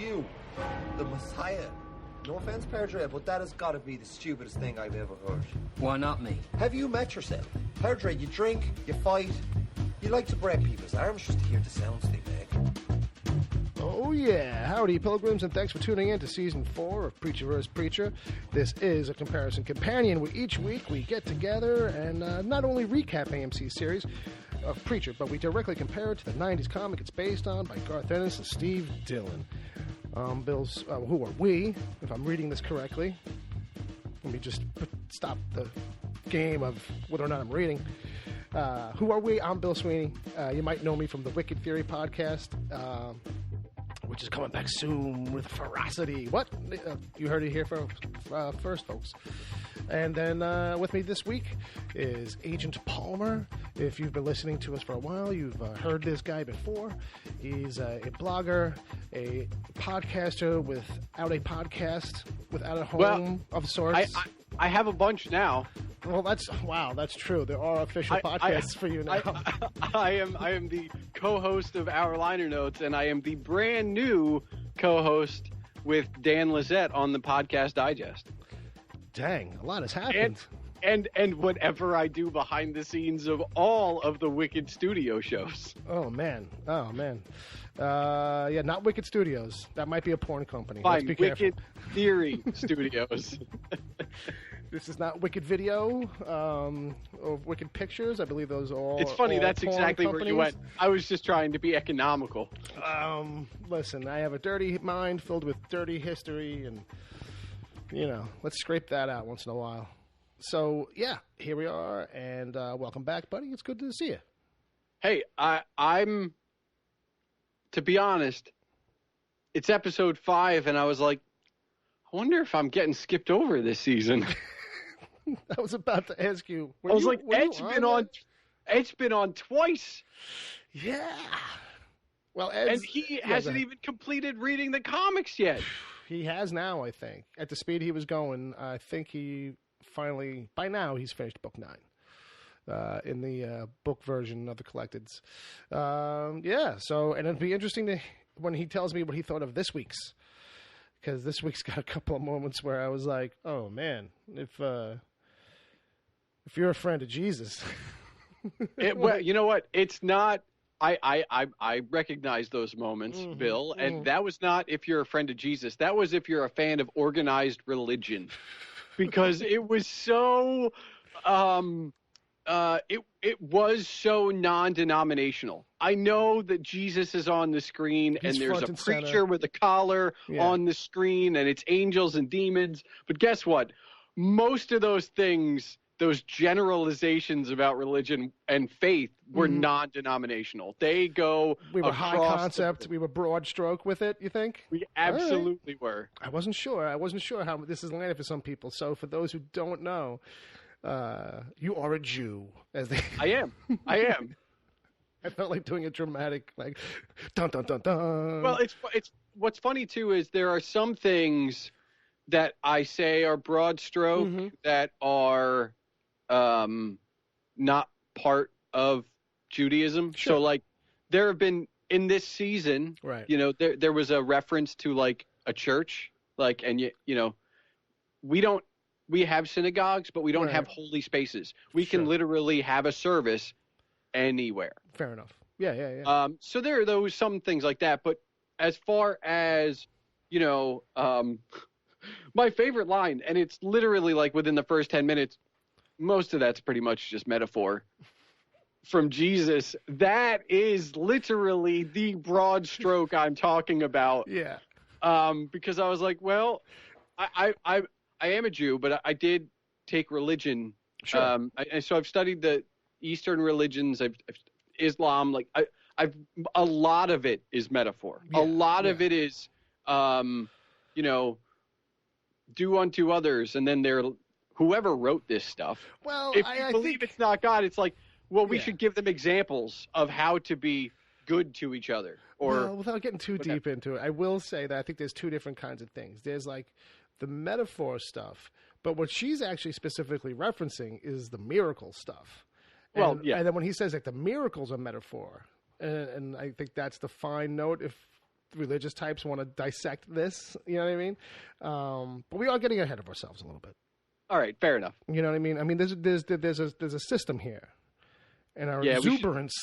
you, the Messiah. No offense, Perdre, but that has got to be the stupidest thing I've ever heard. Why not me? Have you met yourself? Perdre, you drink, you fight, you like to break people's arms just to hear the sounds they make. Oh yeah, howdy pilgrims, and thanks for tuning in to Season 4 of Preacher vs. Preacher. This is a comparison companion where each week we get together and not only recap AMC's series of Preacher, but we directly compare it to the 90s comic it's based on by Garth Ennis and Steve Dillon. Bill's, who are we, if I'm reading this correctly? Let me just stop the game of whether or not I'm reading. Who are we? I'm Bill Sweeney. You might know me from the Wicked Theory podcast, which is coming back soon with ferocity. What? You heard it here first, folks. And then with me this week is Agent Palmer. If you've been listening to us for a while, you've heard this guy before. He's a blogger, a podcaster without a podcast, without a home of sorts. I have a bunch now. Well, that's true. There are official podcasts for you now. I am the co-host of Our Liner Notes, and I am the brand new co-host with Dan Lizette on the Podcast Digest. Dang, a lot has happened. And whatever I do behind the scenes of all of the Wicked Studio shows. Oh man. Yeah, not Wicked Studios. That might be a porn company. Fine, let's be careful. Wicked Theory Studios. This is not Wicked Video or Wicked Pictures. I believe those are all. It's funny. That's exactly companies. where you went. I was just trying to be economical. Listen, I have a dirty mind filled with dirty history, and let's scrape that out once in a while. So yeah, here we are, and welcome back, buddy. It's good to see you. Hey, I'm. To be honest, it's episode 5, and I was like, I wonder if I'm getting skipped over this season. I was about to ask you. Ed's been on twice. Yeah. Well, and he hasn't even completed reading the comics yet. He has now, I think. At the speed he was going, I think he finally, by now, he's finished book 9. In the book version of the collecteds. Yeah, so, and it'd be interesting when he tells me what he thought of this week's. Because this week's got a couple of moments where I was like, oh man, if you're a friend of Jesus. Well, you know what? It's not. I recognize those moments, mm-hmm, Bill, and that was not if you're a friend of Jesus. That was if you're a fan of organized religion, because it was so. It was so non-denominational. I know that Jesus is on the screen, and there's a preacher with a collar on the screen, and it's angels and demons. But guess what? Most of those things, those generalizations about religion and faith, were non-denominational. They go. We were high concept. We were broad stroke with it. You think? We absolutely were. I wasn't sure. how this is landed for some people. So for those who don't know. You are a Jew, as they. I am. I felt like doing a dramatic, like, dun dun dun dun. Well, it's what's funny too is there are some things that I say are broad stroke that are not part of Judaism. Sure. So, like, there have been in this season, right? There was a reference to like a church, like, and we have synagogues, but we don't have holy spaces. We can literally have a service anywhere. Fair enough. Yeah. So there are some things like that. But as far as, my favorite line, and it's literally like within the first 10 minutes, most of that's pretty much just metaphor from Jesus. That is literally the broad stroke I'm talking about. Yeah. Because I was like, well, I am a Jew, but I did take religion. Sure. So I've studied the Eastern religions. I've Islam. Like I've a lot of it is metaphor. Yeah, a lot of it is, do unto others, and then whoever wrote this stuff. Well, if you believe it's not God, it's like, well, we should give them examples of how to be good to each other. Or without getting too deep into it, I will say that I think there's two different kinds of things. There's like the metaphor stuff, but what she's actually specifically referencing is the miracle stuff. And, and then when he says like the miracles are metaphor, and I think that's the fine note. If religious types want to dissect this. You know what I mean? But we are getting ahead of ourselves a little bit. All right, fair enough. You know what I mean? I mean, there's a system here, and our exuberance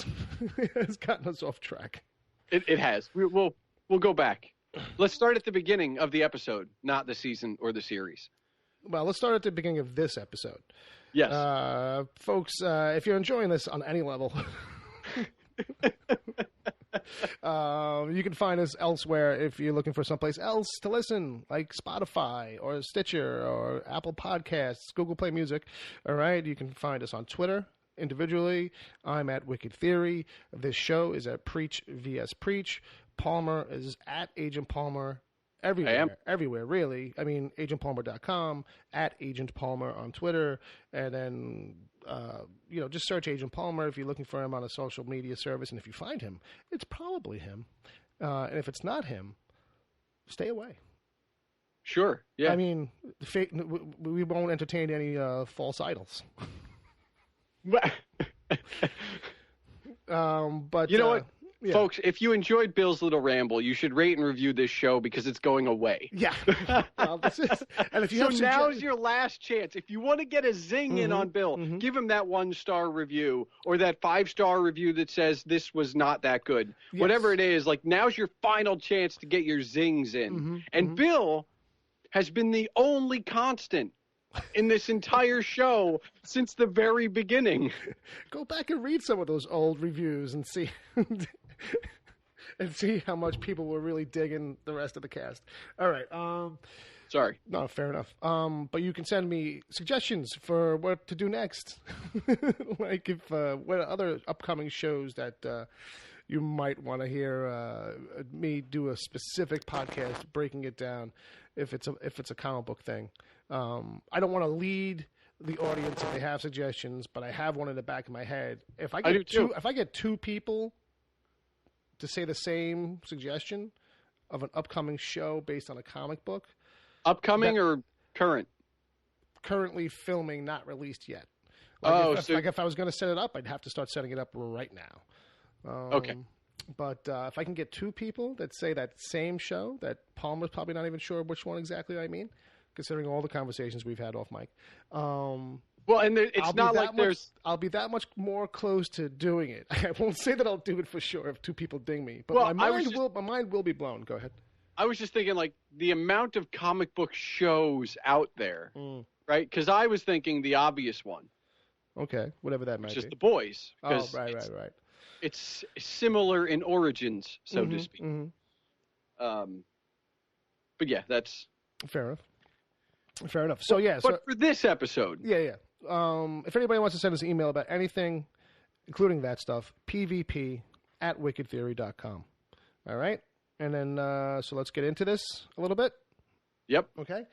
has gotten us off track. It has. We'll go back. Let's start at the beginning of the episode, not the season or the series. Well, let's start at the beginning of this episode. Yes. Folks, if you're enjoying this on any level, you can find us elsewhere if you're looking for someplace else to listen, like Spotify or Stitcher or Apple Podcasts, Google Play Music. All right. You can find us on Twitter individually. I'm at Wicked Theory. This show is at Preach vs. Preach. Palmer is at Agent Palmer everywhere, really. I mean, agentpalmer.com, at Agent Palmer on Twitter, and then, just search Agent Palmer if you're looking for him on a social media service, and if you find him, it's probably him. And if it's not him, stay away. Sure, yeah. I mean, we won't entertain any false idols. But you know what? Yeah. Folks, if you enjoyed Bill's little ramble, you should rate and review this show because it's going away. Yeah. Well, and if you now's your last chance. If you want to get a zing in on Bill, give him that 1-star review or that 5-star review that says this was not that good. Yes. Whatever it is, now's your final chance to get your zings in. And Bill has been the only constant in this entire show since the very beginning. Go back and read some of those old reviews and see how much people were really digging the rest of the cast. All right. Sorry. No, fair enough. But you can send me suggestions for what to do next. Like what other upcoming shows that you might want to hear me do a specific podcast breaking it down if it's a comic book thing. I don't want to lead the audience if they have suggestions, but I have one in the back of my head. If I get two people to say the same suggestion of an upcoming show based on a comic book. Upcoming or current? Currently filming, not released yet. If I was going to set it up, I'd have to start setting it up right now. Okay. But if I can get two people that say that same show, that Palmer's probably not even sure which one exactly I mean, considering all the conversations we've had off mic. I'll be that much more close to doing it. I won't say that I'll do it for sure if two people ding me, but my mind will be blown. Go ahead. I was just thinking, the amount of comic book shows out there, right? Because I was thinking the obvious one. Okay, whatever that might be. Just The Boys. Oh, right. It's similar in origins, so to speak. But yeah, that's fair enough. So but for this episode, if anybody wants to send us an email about anything, including that stuff, pvp@wickedtheory.com. All right, and then so let's get into this a little bit. Yep. Okay.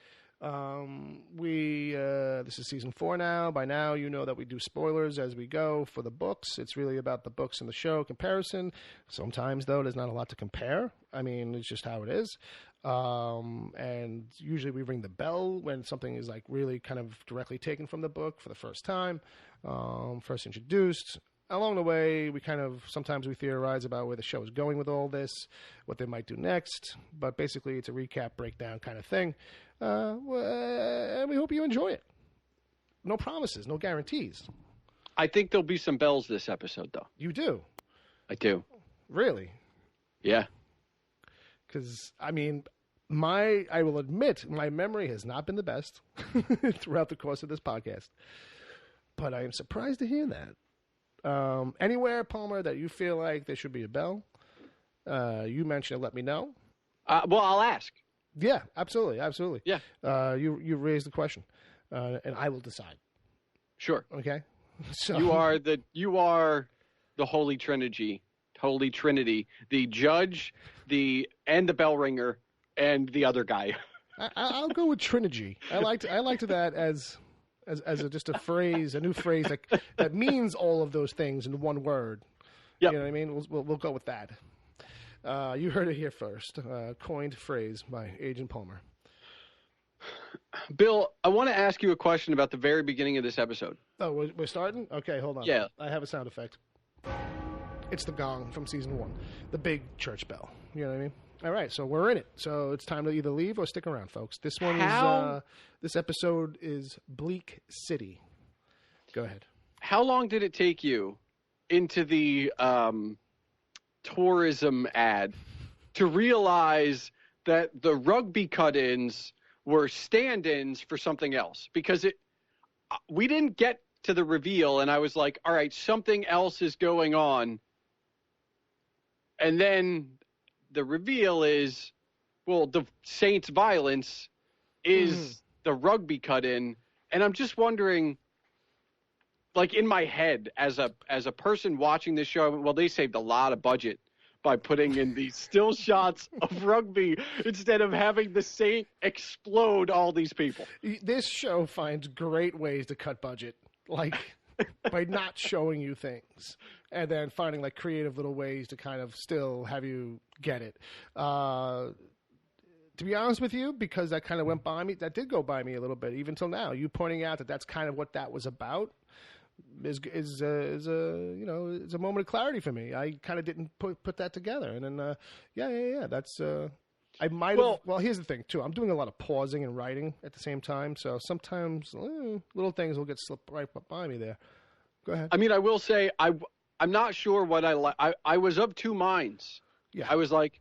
This is season 4 now. By now, you know that we do spoilers as we go for the books. It's really about the books and the show comparison. Sometimes, though, there's not a lot to compare. I mean, it's just how it is. And usually we ring the bell when something is really kind of directly taken from the book for the first time, first introduced. Along the way, sometimes we theorize about where the show is going with all this, what they might do next. But basically, it's a recap, breakdown kind of thing. And we hope you enjoy it. No promises, no guarantees. I think there'll be some bells this episode, though. You do? I do. Really? Yeah. Because, I mean, I will admit, my memory has not been the best throughout the course of this podcast. But I am surprised to hear that. Anywhere, Palmer, that you feel like there should be a bell, you mention it, let me know. Well, I'll ask. Yeah, absolutely. Yeah. You raised the question, and I will decide. Sure. Okay. So you are the Holy Trinity, the judge, and the bell ringer, and the other guy. I'll go with Trinergy. I liked that as just a phrase, a new phrase that means all of those things in one word. Yep. You know what I mean? We'll go with that. You heard it here first. Coined phrase by Agent Palmer. Bill, I want to ask you a question about the very beginning of this episode. Oh, we're starting? Okay, hold on. Yeah. I have a sound effect. It's the gong from season 1. The big church bell. You know what I mean? All right, so we're in it. So it's time to either leave or stick around, folks. This this episode is Bleak City. Go ahead. How long did it take you into the tourism ad to realize that the rugby cut-ins were stand-ins for something else? Because we didn't get to the reveal, and I was like, all right, something else is going on. And then the reveal is, well, the Saints' violence is the rugby cut-in. And I'm just wondering, like, in my head, as a person watching this show, well, they saved a lot of budget by putting in these still shots of rugby instead of having the Saint explode all these people. This show finds great ways to cut budget, like by not showing you things and then finding like creative little ways to kind of still have you get it. To be honest with you, because that kind of went by me, that did go by me a little bit, even till now. You pointing out that that's kind of what that was about is a moment of clarity for me. I kind of didn't put that together, and then that's I might have. Well, here's the thing too. I'm doing a lot of pausing and writing at the same time, so sometimes little things will get slipped right by me there. Go ahead. I mean, I will say I'm not sure what I like. I was of two minds. Yeah. I was like,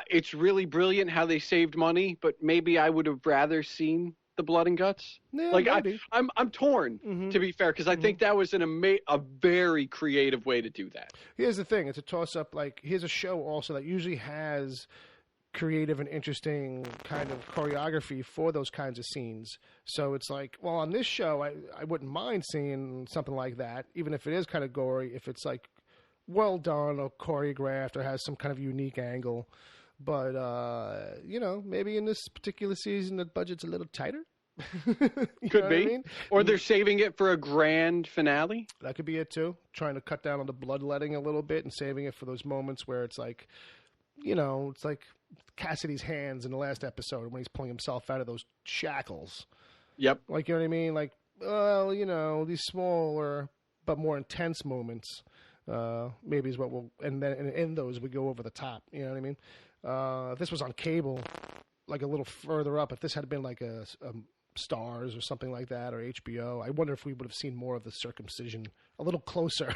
it's really brilliant how they saved money, but maybe I would have rather seen the blood and guts. Yeah, like maybe. I'm torn, to be fair, because I think that was a very creative way to do that. Here's the thing: it's a toss up. Like, here's a show also that usually has creative and interesting kind of choreography for those kinds of scenes. So it's like, well, on this show, I wouldn't mind seeing something like that, even if it is kind of gory, if it's like well done or choreographed or has some kind of unique angle. But, maybe in this particular season, the budget's a little tighter. Could be. I mean? Or they're saving it for a grand finale. That could be it, too. Trying to cut down on the bloodletting a little bit and saving it for those moments where it's like, it's like Cassidy's hands in the last episode when he's pulling himself out of those shackles. Yep. Like, you know what I mean? Like, well, these smaller but more intense moments maybe is what we'll... And then in those, we go over the top. You know what I mean? If this was on cable, like a little further up, if this had been like a Stars or something like that, or HBO, I wonder if we would have seen more of the circumcision a little closer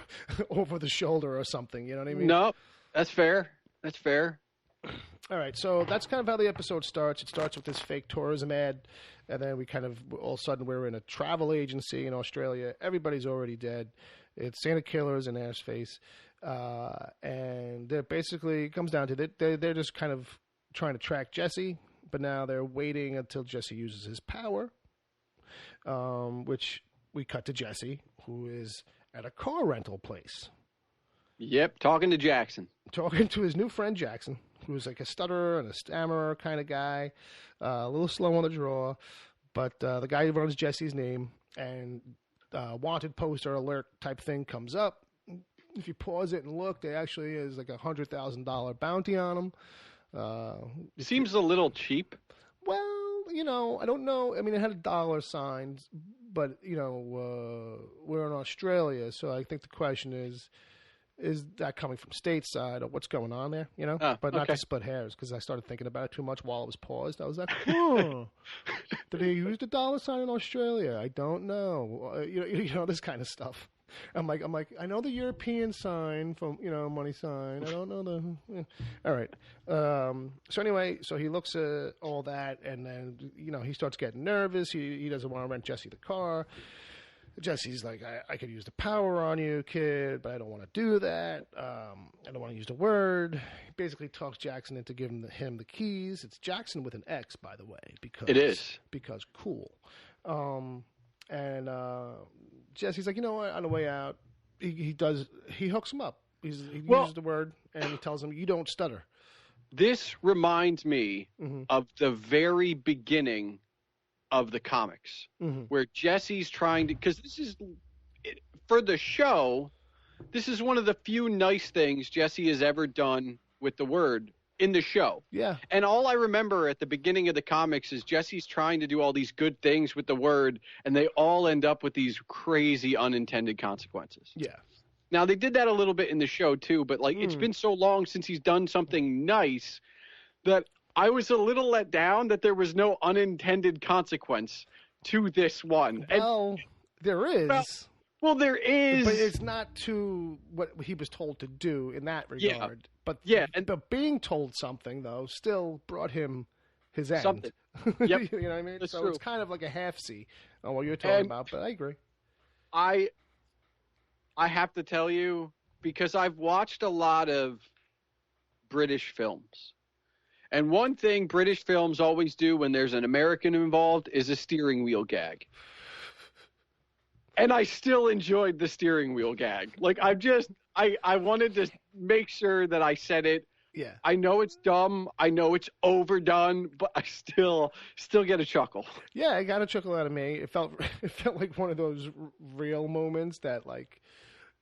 over the shoulder or something. You know what I mean? No, that's fair. That's fair. All right, so that's kind of how the episode starts. It starts with this fake tourism ad, and then we kind of, all of a sudden, we're in a travel agency in Australia. Everybody's already dead. It's Santa Killers and Arseface. And they're basically, it comes down to they're just kind of trying to track Jesse, but now they're waiting until Jesse uses his power, which we cut to Jesse, who is at a car rental place. Yep, talking to Jackson. Talking to his new friend Jackson, who's like a stutterer and a stammerer kind of guy, a little slow on the draw, but the guy who runs Jesse's name, and wanted poster alert type thing comes up. If you pause it and look, there actually is like $100,000 bounty on him. It seems a little cheap. Well, I don't know. I mean, it had a dollar sign, but, we're in Australia, so I think the question is that coming from stateside or what's going on there, But not to split hairs, because I started thinking about it too much while it was paused. I was like, did they use the dollar sign in Australia? I don't know. This kind of stuff. I'm like, I know the European sign from, money sign. I don't know the... All right. So anyway, so he looks at all that, and then, he starts getting nervous. He doesn't want to rent Jesse the car. Jesse's like, I could use the power on you, kid, but I don't want to do that. I don't want to use the word. He basically talks Jackson into giving him the keys. It's Jackson with an X, by the way. Because it is. Because cool. And Jesse's like, what, on the way out, he hooks him up. He uses the word, and he tells him, you don't stutter. This reminds me of the very beginning of the comics, where Jesse's trying to, because this is, for the show, this is one of the few nice things Jesse has ever done with the word in the show. Yeah. And all I remember at the beginning of the comics is Jesse's trying to do all these good things with the word, and they all end up with these crazy unintended consequences. Yeah. Now, they did that a little bit in the show, too, but, it's been so long since he's done something nice that I was a little let down that there was no unintended consequence to this one. Well, there is. Well, there is. But it's not to what he was told to do in that regard. Yeah. But being told something, though, still brought him his end. Something. You Yep. know what I mean? That's so true. it's kind of like a half-C on what you're talking about, but I agree. I have to tell you, because I've watched a lot of British films. And one thing British films always do when there's an American involved is a steering wheel gag. And I still enjoyed the steering wheel gag. Like, I wanted to make sure that I said it. Yeah. I know it's dumb. I know it's overdone, but I still get a chuckle. Yeah, it got a chuckle out of me. It felt like one of those real moments that, like,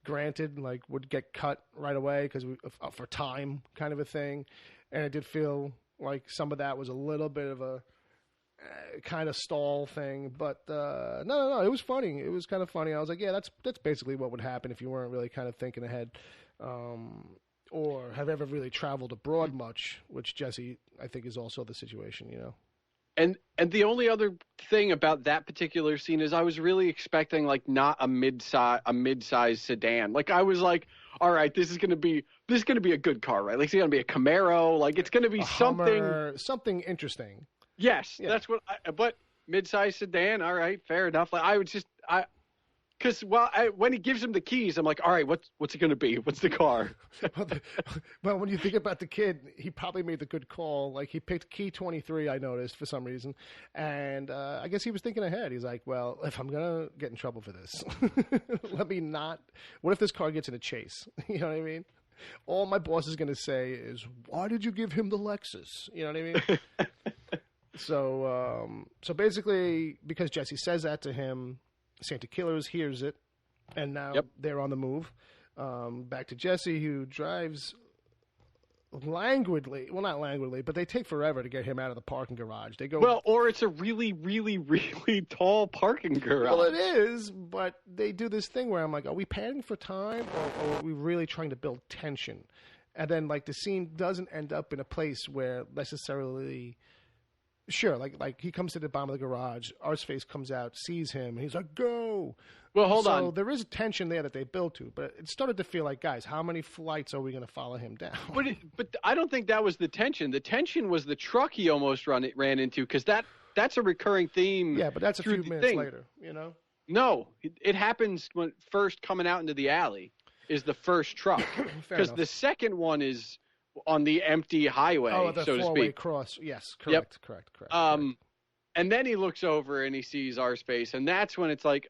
granted, like, would get cut right away because for time kind of a thing. And it did feel like some of that was a little bit of a kind of stall thing. But no, it was funny. It was kind of funny. I was like, yeah, that's basically what would happen if you weren't really kind of thinking ahead. Or have ever really traveled abroad much, which Jesse, I think, is also the situation, you know. And the only other thing about that particular scene is I was really expecting, like, not a mid-size sedan. Like, I was like, all right, this is gonna be a good car, right? Like, it's gonna be a Camaro. Like, it's gonna be something interesting. Yes, yeah. That's what. But mid-size sedan, all right, fair enough. Like, because when he gives him the keys, I'm like, all right, what's it going to be? What's the car? Well, when you think about the kid, he probably made the good call. Like, he picked key 23, I noticed, for some reason. And I guess he was thinking ahead. He's like, well, if I'm going to get in trouble for this, let me not. What if this car gets in a chase? You know what I mean? All my boss is going to say is, why did you give him the Lexus? You know what I mean? So basically, because Jesse says that to him, Santa Killers hears it, and now they're on the move. Back to Jesse, who drives languidly. Well, not languidly, but they take forever to get him out of the parking garage. They go or it's a really, really, really tall parking garage. Well, it is, but they do this thing where I'm like, are we padding for time, or are we really trying to build tension? And then, like, the scene doesn't end up in a place where necessarily. Sure, like he comes to the bottom of the garage, Arseface comes out, sees him, and he's like, go! Well, hold on. So there is tension there that they built to, but it started to feel like, guys, how many flights are we going to follow him down? But I don't think that was the tension. The tension was the truck he almost ran into, because that's a recurring theme. Yeah, but that's a few minutes later, you know? No, it happens when first coming out into the alley is the first truck. Because the second one is on the empty highway, so to speak. Cross. Yes, correct. And then he looks over and he sees Arseface, and that's when it's like,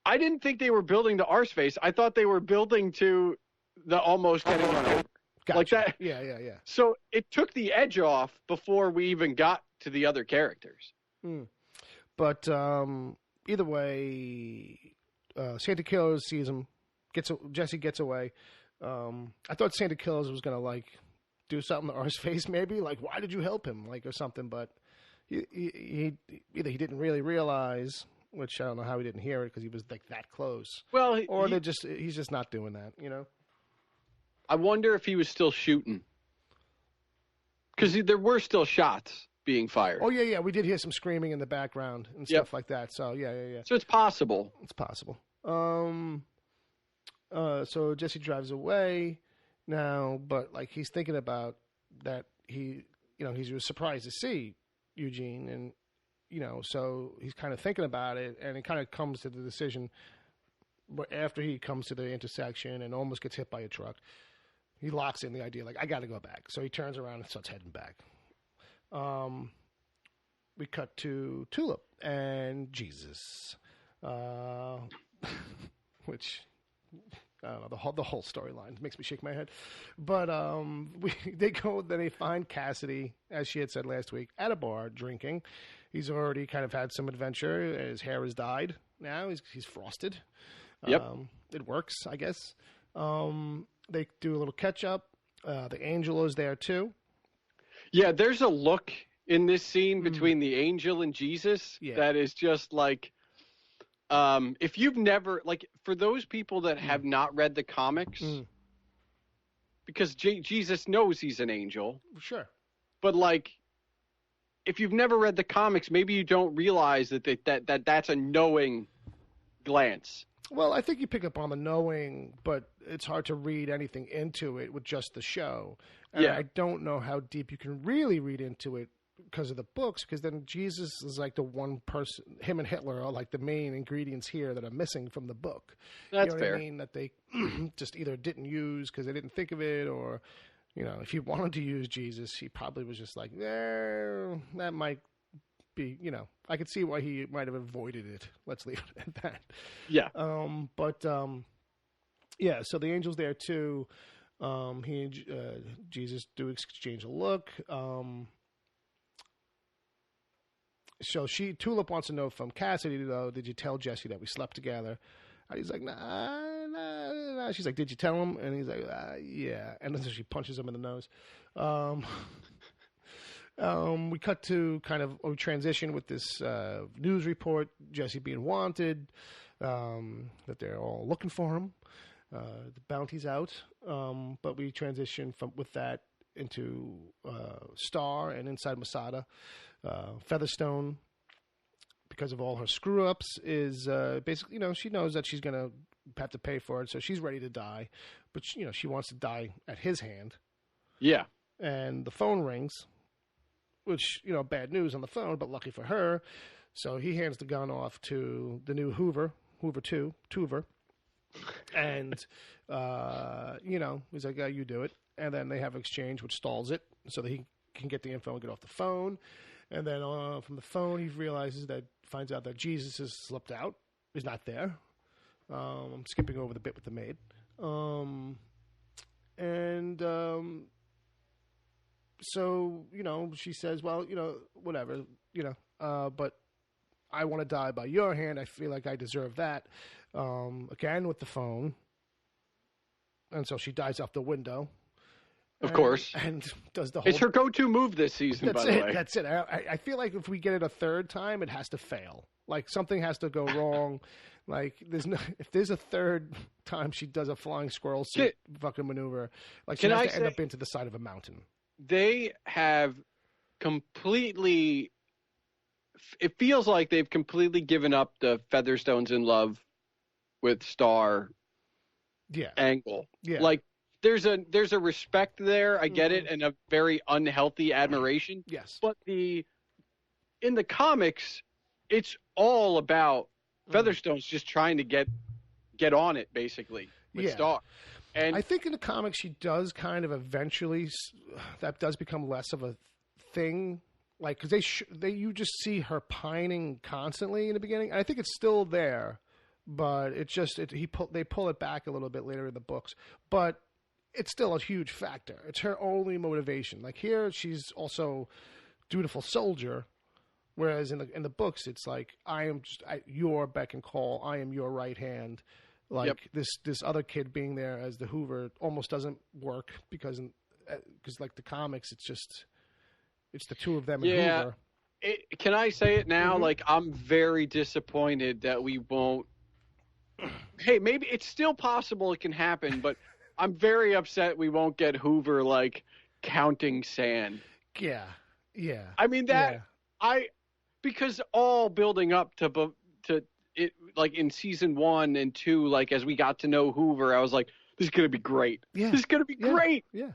I didn't think they were building to Arseface. I thought they were building to the almost getting run over. Gotcha. Like that. Yeah. So it took the edge off before we even got to the other characters. But either way, Santa Killers sees him. Jesse gets away. I thought Santa Killers was gonna like do something to Arseface, maybe like, why did you help him, like, or something. But he either he didn't really realize, which I don't know how he didn't hear it because he was like that close. Well, he's just not doing that, you know. I wonder if he was still shooting, because there were still shots being fired. Oh yeah, we did hear some screaming in the background and stuff like that. So yeah. So it's possible. It's possible. So Jesse drives away now, but like he's thinking about that he was surprised to see Eugene, and so he's kind of thinking about it, and it kind of comes to the decision. But after he comes to the intersection and almost gets hit by a truck, he locks in the idea like, I got to go back. So he turns around and starts heading back. We cut to Tulip and Jesus, which. I don't know, the whole storyline makes me shake my head. But they find Cassidy, as she had said last week, at a bar drinking. He's already kind of had some adventure. His hair has dyed now. He's frosted. Yep. It works, I guess. They do a little catch up. The angel is there too. Yeah, there's a look in this scene between the angel and Jesus that is just like, if you've never, like, for those people that have not read the comics, because Jesus knows he's an angel. Sure. But, like, if you've never read the comics, maybe you don't realize that that's a knowing glance. Well, I think you pick up on the knowing, but it's hard to read anything into it with just the show. And I don't know how deep you can really read into it because of the books, because then Jesus is like the one person, him and Hitler are like the main ingredients here that are missing from the book. That's fair. What I mean? That they just either didn't use because they didn't think of it, or, if he wanted to use Jesus, he probably was just like, that might be, I could see why he might have avoided it. Let's leave it at that. Yeah. So the angel's there too. He and Jesus do exchange a look. So Tulip wants to know from Cassidy, though, did you tell Jesse that we slept together? And he's like, nah. She's like, did you tell him? And he's like, yeah. And then she punches him in the nose. We cut to we transition with this news report, Jesse being wanted, that they're all looking for him. The bounty's out. But we transition with that into Starr and inside Masada. Featherstone, because of all her screw-ups, is basically, she knows that she's going to have to pay for it, so she's ready to die. But, she wants to die at his hand. Yeah. And the phone rings, which, bad news on the phone, but lucky for her. So he hands the gun off to the new Hoover 2, Tuver. And, he's like, yeah, you do it. And then they have an exchange, which stalls it, so that he can get the info and get off the phone. And then from the phone, he finds out that Jesus has slipped out. He's not there. I'm skipping over the bit with the maid. So, she says, well, whatever, but I want to die by your hand. I feel like I deserve that. Again, with the phone. And so she dives out the window. Of course. And does the whole... It's her go-to move this season, by the way. That's it. I feel like if we get it a third time, it has to fail. Like, something has to go wrong. Like, if there's a third time she does a flying squirrel suit fucking maneuver, like, she has to end up into the side of a mountain. They have completely... It feels like they've completely given up the Featherstones in love with Starr angle. Yeah. Like, there's a respect there, I get it, and a very unhealthy admiration. Yes. But in the comics, it's all about Featherstone's just trying to get on it, basically, with Starr. And I think in the comics she does kind of eventually, that does become less of a thing. Like, because you just see her pining constantly in the beginning. And I think it's still there, but they pull it back a little bit later in the books. But it's still a huge factor. It's her only motivation. Like, here, she's also dutiful soldier, whereas in the books, it's like, I am just your beck and call. I am your right hand. Like, this other kid being there as the Hoover almost doesn't work because like the comics, it's the two of them and Hoover. Can I say it now? Mm-hmm. Like, I'm very disappointed that we won't. Hey, maybe it's still possible it can happen, but I'm very upset we won't get Hoover, like, counting sand. Yeah. I mean, because all building up to it, like, in season 1 and 2, like, as we got to know Hoover, I was like, this is going to be great. Yeah. This is going to be great. Yeah.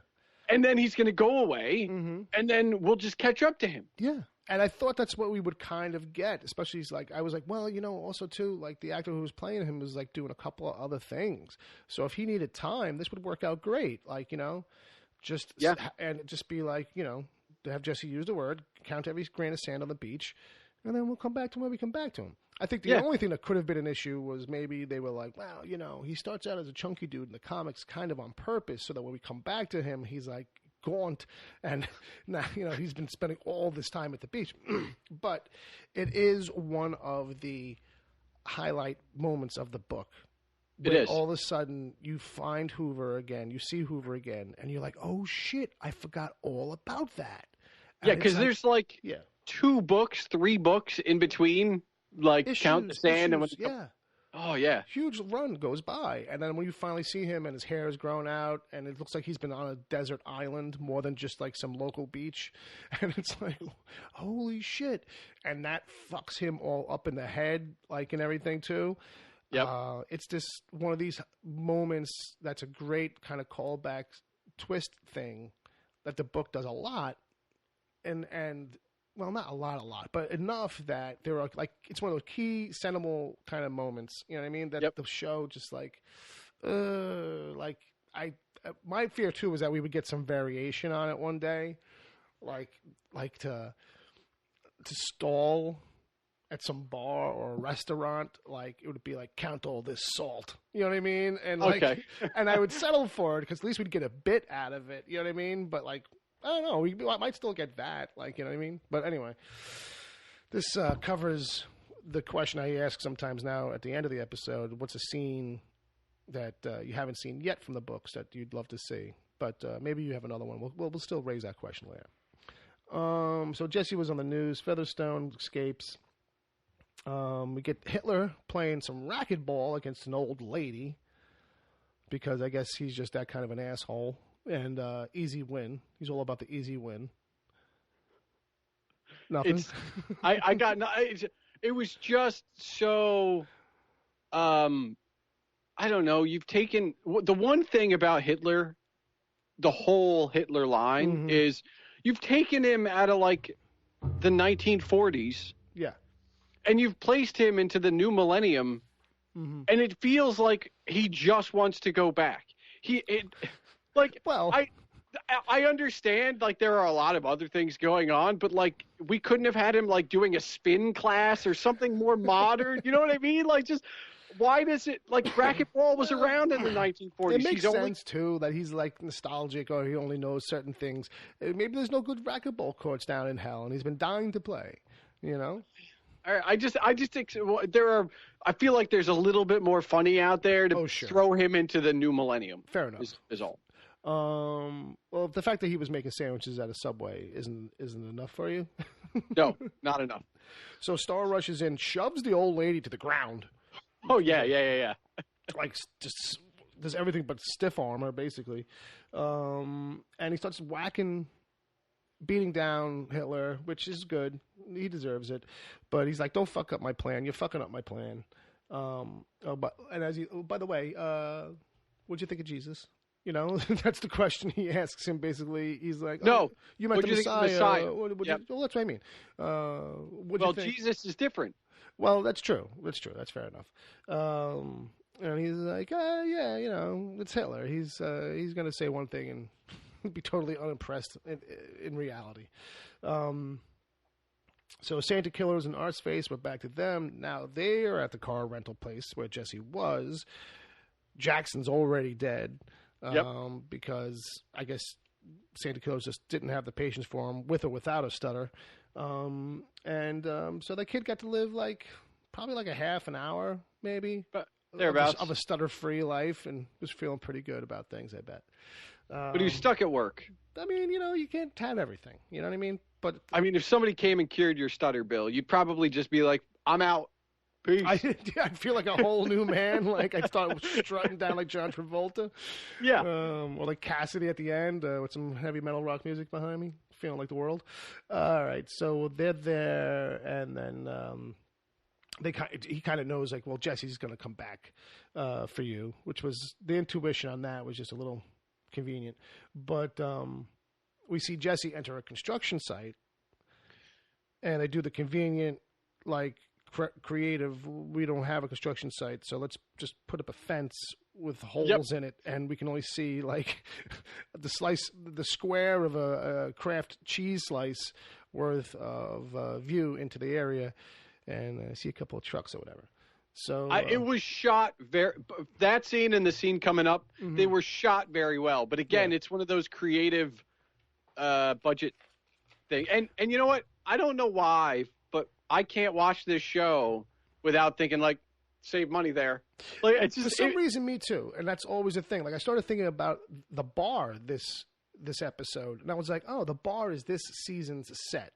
And then he's going to go away, and then we'll just catch up to him. Yeah. And I thought that's what we would kind of get, especially I was like, well, also too, like, the actor who was playing him was like doing a couple of other things. So if he needed time, this would work out great. Like, and just be like, to have Jesse use the word, count every grain of sand on the beach, and then we'll come back to him when we come back to him. I think the only thing that could have been an issue was maybe they were like, well, he starts out as a chunky dude in the comics kind of on purpose so that when we come back to him, he's like gaunt and now, he's been spending all this time at the beach. But it is one of the highlight moments of the book. It is. All of a sudden you find Hoover again, you see Hoover again, and you're like, oh shit, I forgot all about that. And because there's 2 books, 3 books in between. Like, count the sand and Oh, yeah. Huge run goes by. And then when you finally see him and his hair is grown out and it looks like he's been on a desert island more than just like some local beach. And it's like, holy shit. And that fucks him all up in the head, like, and everything too. Yep. It's just one of these moments that's a great kind of callback twist thing that the book does a lot. And well, not a lot, but enough that there are, like, it's one of those key, seminal kind of moments. You know what I mean? That the show just my fear too was that we would get some variation on it one day, like to stall at some bar or a restaurant, like it would be like, count all this salt. You know what I mean? And like, and I would settle for it because at least we'd get a bit out of it. You know what I mean? But like, I don't know. We might still get that, like, you know what I mean? But anyway, this covers the question I ask sometimes now at the end of the episode. What's a scene that you haven't seen yet from the books that you'd love to see? But maybe you have another one. We'll still raise that question later. So Jesse was on the news. Featherstone escapes. We get Hitler playing some racquetball against an old lady because I guess he's just that kind of an asshole. And easy win. He's all about the easy win. Nothing. I got no. It was just so. I don't know. You've taken the one thing about Hitler, the whole Hitler line is you've taken him out of like the 1940s. Yeah. And you've placed him into the new millennium, and it feels like he just wants to go back. I understand, like, there are a lot of other things going on, but, like, we couldn't have had him, like, doing a spin class or something more modern. You know what I mean? Like, just, why does it, like, racquetball was around in the 1940s. It makes sense, too, that he's, like, nostalgic or he only knows certain things. Maybe there's no good racquetball courts down in hell, and he's been dying to play, you know? I just think I feel like there's a little bit more funny out there to throw him into the new millennium. Fair enough. Is all. Well, the fact that he was making sandwiches at a Subway isn't enough for you? No, not enough. So Starr rushes in, shoves the old lady to the ground. Oh, yeah. Like, just does everything but stiff arm her, basically. And he starts beating down Hitler, which is good. He deserves it. But he's like, don't fuck up my plan. You're fucking up my plan. By the way, what'd you think of Jesus? You know, that's the question he asks him, basically. He's like, no, you meant the Messiah. Well, that's what I mean. Well, Jesus is different. Well, that's true. That's fair enough. And he's like, yeah, you know, it's Hitler. He's going to say one thing and be totally unimpressed in reality. So Santa Killers and Arseface, we're back to them. Now they are at the car rental place where Jesse was. Jackson's already dead. Because I guess Santa Killers just didn't have the patience for him, with or without a stutter. So the kid got to live probably like a half an hour, maybe, thereabouts, of a stutter-free life, and was feeling pretty good about things, I bet. But he was stuck at work. I mean, you know, you can't have everything. You know what I mean? But I mean, if somebody came and cured your stutter, Bill, you'd probably just be like, I'm out. Peace. I feel like a whole new man. Like, I start strutting down like John Travolta. Yeah. Or like Cassidy at the end with some heavy metal rock music behind me. Feeling like the world. All right. So they're there, and then he kind of knows, like, well, Jesse's going to come back for you, which was the intuition on that was just a little convenient. But we see Jesse enter a construction site, and they do the convenient, like, creative, we don't have a construction site, so let's just put up a fence with holes in it, and we can only see like the square of a Kraft cheese slice worth of view into the area, and I see a couple of trucks or whatever. So it was shot that scene and the scene coming up, they were shot very well. But again, it's one of those creative budget thing. And you know what? I don't know why, but I can't watch this show without thinking, like, save money there. Like, it's just, for some reason, me too. And that's always a thing. Like, I started thinking about the bar this this episode, and I was like, oh, the bar is this season's set,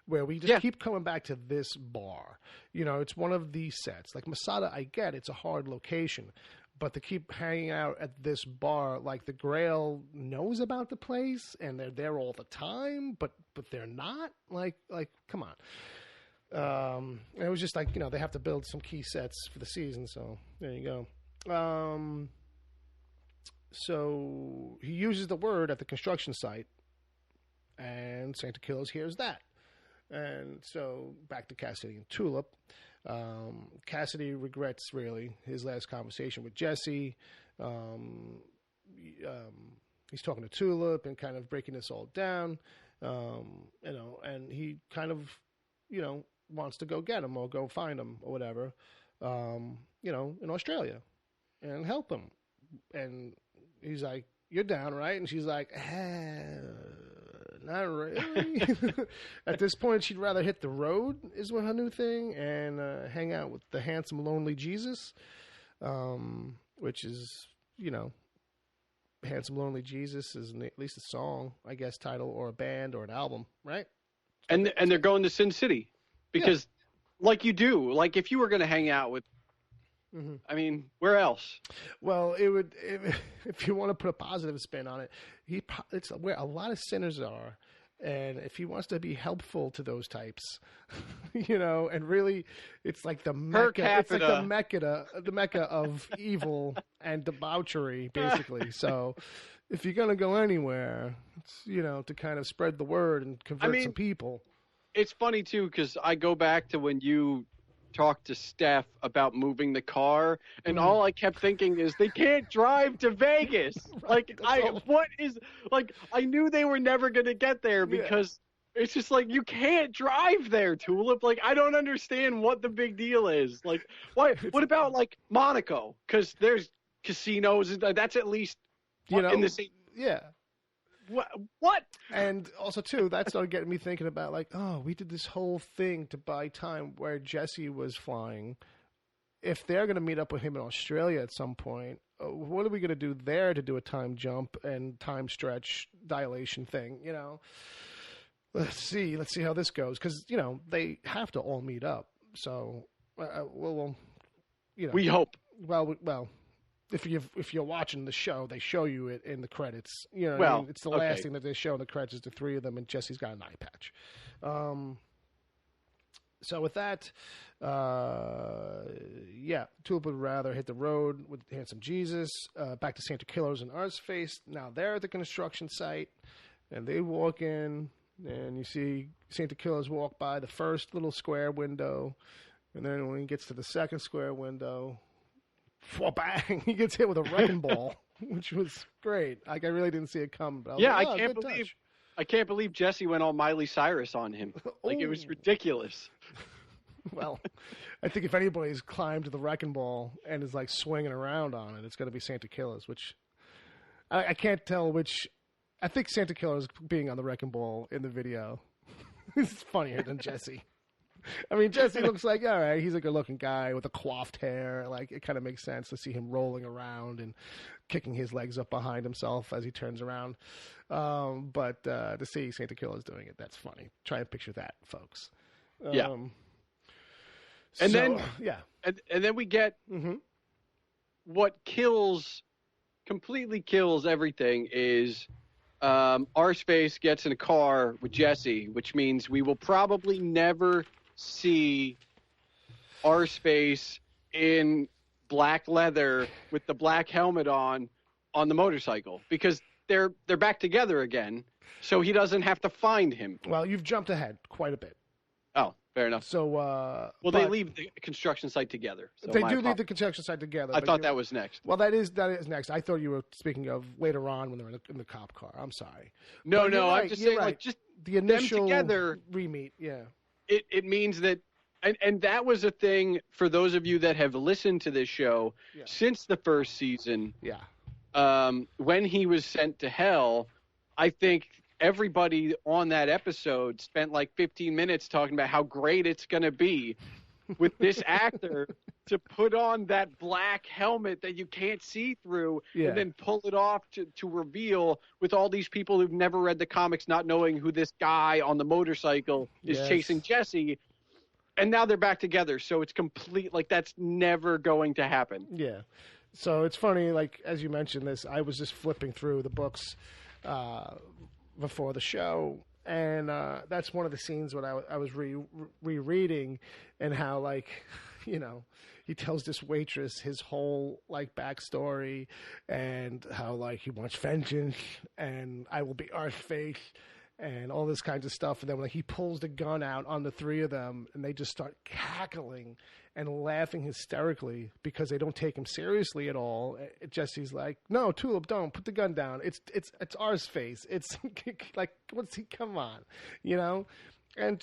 where we just keep coming back to this bar. You know, it's one of these sets. Like Masada, I get it's a hard location, but to keep hanging out at this bar, like the Grail knows about the place and they're there all the time, but they're not. Like, come on. It was just like, you know, they have to build some key sets for the season, so there you go. So he uses the word at the construction site, and Santa Kills hears that. And so back to Cassidy and Tulip. Cassidy regrets, really, his last conversation with Jesse. He's talking to Tulip and kind of breaking this all down, you know, and he kind of, you know, wants to go get him or go find him or whatever, you know, in Australia and help him. And he's like, you're down, right? And she's like, not really. At this point, she'd rather hit the road, is what her new thing, and hang out with the handsome, lonely Jesus, which is, you know, Handsome, Lonely Jesus is at least a song, I guess, title, or a band or an album, right? And they're going to Sin City because, like you do, like if you were going to hang out with, I mean, where else? Well, if you want to put a positive spin on it, it's where a lot of sinners are, and if he wants to be helpful to those types, you know, and really, it's like the Mecca. It's like the Mecca of evil and debauchery, basically. So, if you're gonna go anywhere, it's, you know, to kind of spread the word and convert some people. It's funny too because I go back to when you talked to Steph about moving the car, and all I kept thinking is they can't drive to Vegas. Like I knew they were never going to get there because it's just like, you can't drive there, Tulip. Like, I don't understand what the big deal is. Like, why? What about like Monaco? Because there's casinos, and that's at least, you know, in the same. Yeah. What? And also, too, that started getting me thinking about, like, oh, we did this whole thing to buy time where Jesse was flying. If they're going to meet up with him in Australia at some point, what are we going to do there to do a time jump and time stretch dilation thing, you know? Let's see how this goes. Because, you know, they have to all meet up. So, well, you know. We hope. Well. If you're watching the show, they show you it in the credits. You know, well, I mean? It's the last thing that they show in the credits is the three of them, and Jesse's got an eye patch. So with that, Tulip would rather hit the road with Handsome Jesus. Back to Santa Killers and Arseface. Now they're at the construction site, and they walk in, and you see Santa Killers walk by the first little square window, and then when he gets to the second square window, bang! He gets hit with a wrecking ball, which was great. Like, I really didn't see it coming. But I can't believe Jesse went all Miley Cyrus on him. Like, it was ridiculous. Well, I think if anybody's climbed the wrecking ball and is like swinging around on it, it's going to be Santa Killers. Which I can't tell which. I think Santa Killers being on the wrecking ball in the video is funnier than Jesse. I mean, Jesse looks like, all right, he's a good-looking guy with a coiffed hair. Like, it kind of makes sense to see him rolling around and kicking his legs up behind himself as he turns around. But to see Santa Killers doing it, that's funny. Try and picture that, folks. And then we get what completely kills everything is Arseface gets in a car with Jesse, which means we will probably never see Arseface in black leather with the black helmet on the motorcycle because they're back together again, so he doesn't have to find him. Well, you've jumped ahead quite a bit. Oh, fair enough. So, they leave the construction site together. So they do leave the construction site together. I thought that was next. Well, that is next. I thought you were speaking of later on when they were in the cop car. I'm sorry. No, I'm just saying, like, just the initial them together re-meet. Yeah. It means that, and that was a thing for those of you that have listened to this show since the first season. Yeah. When he was sent to hell, I think everybody on that episode spent like 15 minutes talking about how great it's going to be with this actor to put on that black helmet that you can't see through and then pull it off to reveal with all these people who've never read the comics not knowing who this guy on the motorcycle is chasing Jesse. And now they're back together, so it's complete. Like, that's never going to happen. Yeah. So it's funny, like, as you mentioned this, I was just flipping through the books before the show, and that's one of the scenes when I was rereading, and how, like, you know, he tells this waitress his whole, like, backstory, and how, like, he wants vengeance, and I will be Arseface, and all this kinds of stuff. And then when he pulls the gun out on the three of them, and they just start cackling and laughing hysterically because they don't take him seriously at all. Jesse's like, "No, Tulip, don't put the gun down. It's Arseface. It's like, what's he? Come on, you know." And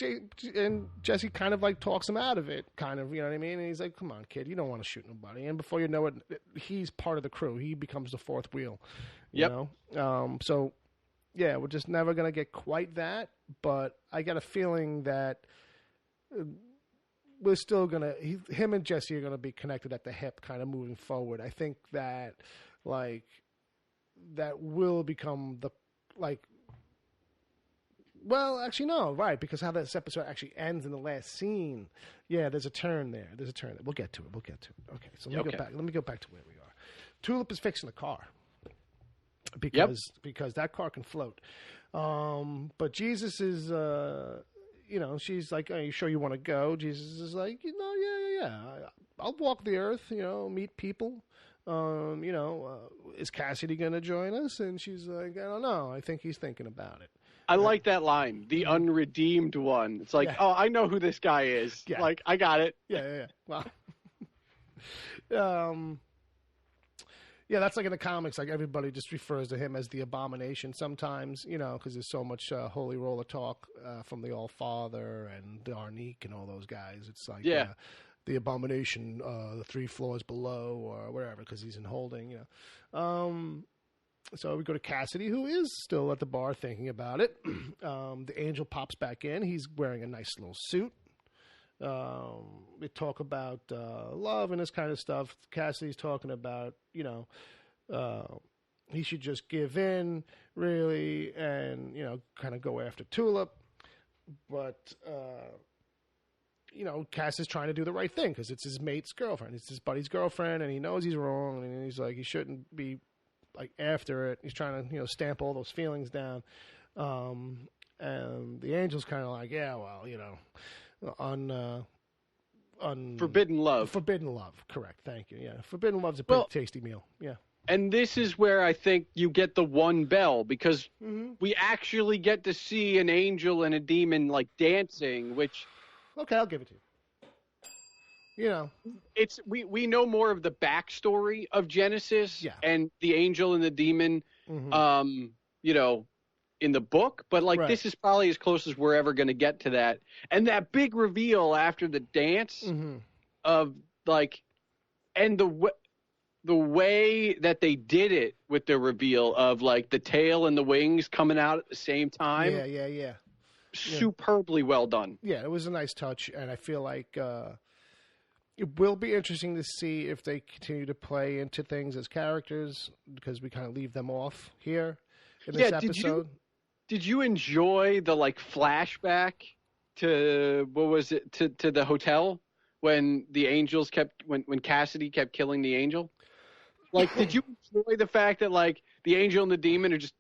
Jesse kind of like talks him out of it, kind of, you know what I mean? And he's like, "Come on, kid, you don't want to shoot nobody." And before you know it, he's part of the crew. He becomes the fourth wheel. You know? So. Yeah, we're just never going to get quite that, but I got a feeling that we're still going to, him and Jesse are going to be connected at the hip kind of moving forward. I think that, like, that will become the, like, well, actually, no, right, because how this episode actually ends in the last scene. Yeah, there's a turn there. We'll get to it. Okay, so let me go back to where we are. Tulip is fixing the car. Because that car can float. But Jesus is, you know, she's like, "Are you sure you want to go?" Jesus is like, "You know, yeah. I'll walk the earth, you know, meet people. You know, is Cassidy going to join us?" And she's like, "I don't know. I think he's thinking about it." I like that line, the unredeemed one. It's like, oh, I know who this guy is. Yeah. Like, I got it. Yeah. Well, yeah, that's like in the comics, like everybody just refers to him as the Abomination sometimes, you know, because there's so much holy roller talk from the All-Father and Darnique and all those guys. It's like the Abomination, the 3 floors below or wherever, because he's in holding, you know. So we go to Cassidy, who is still at the bar thinking about it. The angel pops back in. He's wearing a nice little suit. We talk about love and this kind of stuff. Cassidy's talking about, you know, he should just give in, really, and, you know, kind of go after Tulip. But, you know, Cass is trying to do the right thing because it's his mate's girlfriend. It's his buddy's girlfriend, and he knows he's wrong, and he's like, he shouldn't be, like, after it. He's trying to, you know, stamp all those feelings down. And the angel's kind of like, yeah, well, you know, on Forbidden Love. Forbidden Love, correct. Thank you. Yeah, Forbidden Love's a pretty tasty meal. Yeah. And this is where I think you get the one bell, because we actually get to see an angel and a demon, like, dancing, which... Okay, I'll give it to you. You know. It's we know more of the backstory of Genesis and the angel and the demon, you know, in the book, but like this is probably as close as we're ever going to get to that. And that big reveal after the dance of, like, and the way that they did it with the reveal of, like, the tail and the wings coming out at the same time. Yeah. Superbly well done. Yeah, it was a nice touch, and I feel like it will be interesting to see if they continue to play into things as characters, because we kind of leave them off here in this episode. Did you enjoy the, like, flashback to, what was it, to the hotel when the angels when Cassidy kept killing the angel? Like, did you enjoy the fact that, like, the angel and the demon are just,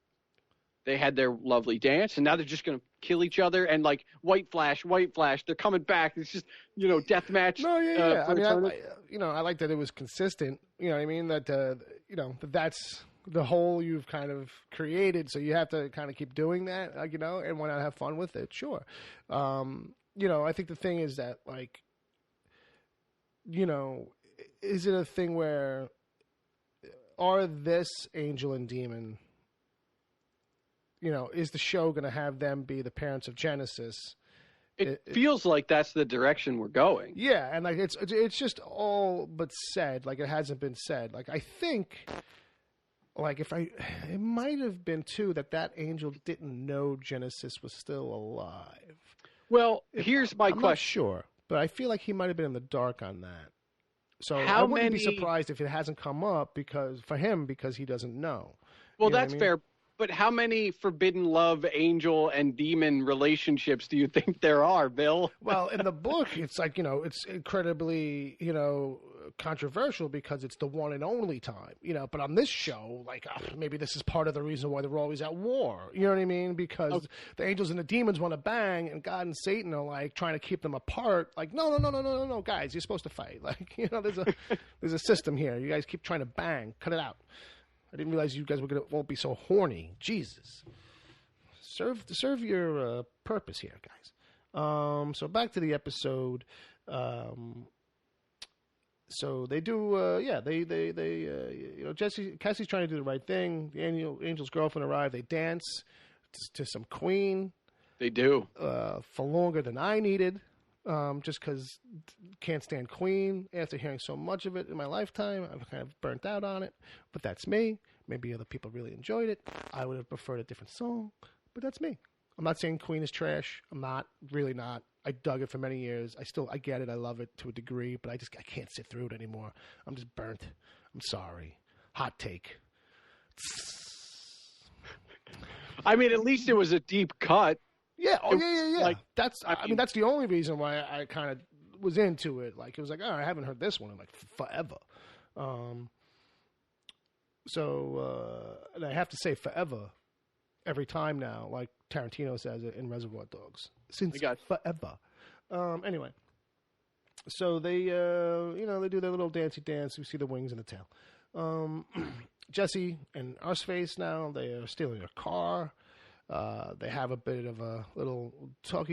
they had their lovely dance, and now they're just going to kill each other, and, like, white flash, they're coming back. It's just, you know, death match. No, yeah. I mean, I like that it was consistent. You know what I mean? That, you know, that's the whole you've kind of created, so you have to kind of keep doing that, like, you know, and why not have fun with it? Sure. You know, I think the thing is that, like, you know, is it a thing where are this angel and demon, you know, is the show going to have them be the parents of Genesis? It feels like that's the direction we're going. Yeah, and, like, it's just all but said. Like, it hasn't been said. Like, I think, like, it might have been, too, that angel didn't know Genesis was still alive. Well, here's my question. I'm not sure. but I feel like he might have been in the dark on that. So I wouldn't be surprised if it hasn't come up because he doesn't know. Well, that's fair. But how many forbidden love, angel, and demon relationships do you think there are, Bill? Well, in the book, it's like, it's incredibly, controversial because it's the one and only time, but on this show, like, maybe this is part of the reason why they're always at war. You know what I mean? Because the angels and the demons want to bang, and God and Satan are like trying to keep them apart. Like, no, guys, you're supposed to fight. Like, there's a system here. You guys keep trying to bang. Cut it out. I didn't realize you guys won't be so horny. Jesus. Serve your purpose here, guys. So back to the episode. So they do, Cassie's trying to do the right thing. The angel's girlfriend arrived. They dance to some Queen. They do. For longer than I needed. Just because can't stand Queen after hearing so much of it in my lifetime. I'm kind of burnt out on it, but that's me. Maybe other people really enjoyed it. I would have preferred a different song, but that's me. I'm not saying Queen is trash. I'm not, really not. I dug it for many years. I get it. I love it to a degree, but I can't sit through it anymore. I'm just burnt. I'm sorry. Hot take. I mean, at least it was a deep cut. Yeah. Oh, yeah. Like, that's the only reason why I kind of was into it. Like, it was like, I haven't heard this one in like forever. And I have to say forever every time now, like Tarantino says it in Reservoir Dogs. Since forever. Anyway. So they, they do their little dancey dance. We see the wings and the tail. Jesse and Arseface now, they are stealing a car. They have a bit of a little talk,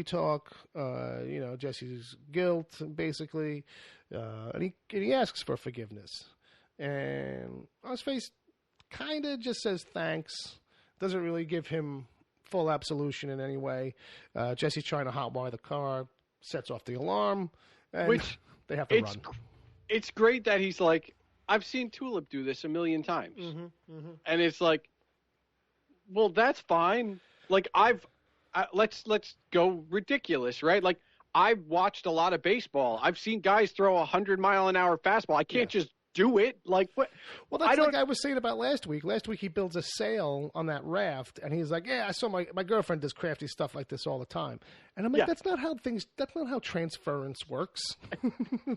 Jesse's guilt, basically, and he asks for forgiveness. And Arseface kind of just says thanks, doesn't really give him full absolution in any way. Jesse's trying to hotwire the car, sets off the alarm, and which they have to run. It's great that he's like, I've seen Tulip do this a million times. And it's like, well, that's fine. Like, let's go ridiculous, right? Like, I've watched a lot of baseball. I've seen guys throw 100-mile-an-hour fastball. I can't just do it. Like, what? Well, that's like I was saying about last week. Last week he builds a sail on that raft, and he's like, yeah, I saw my girlfriend does crafty stuff like this all the time. And I'm like, that's not how transference works.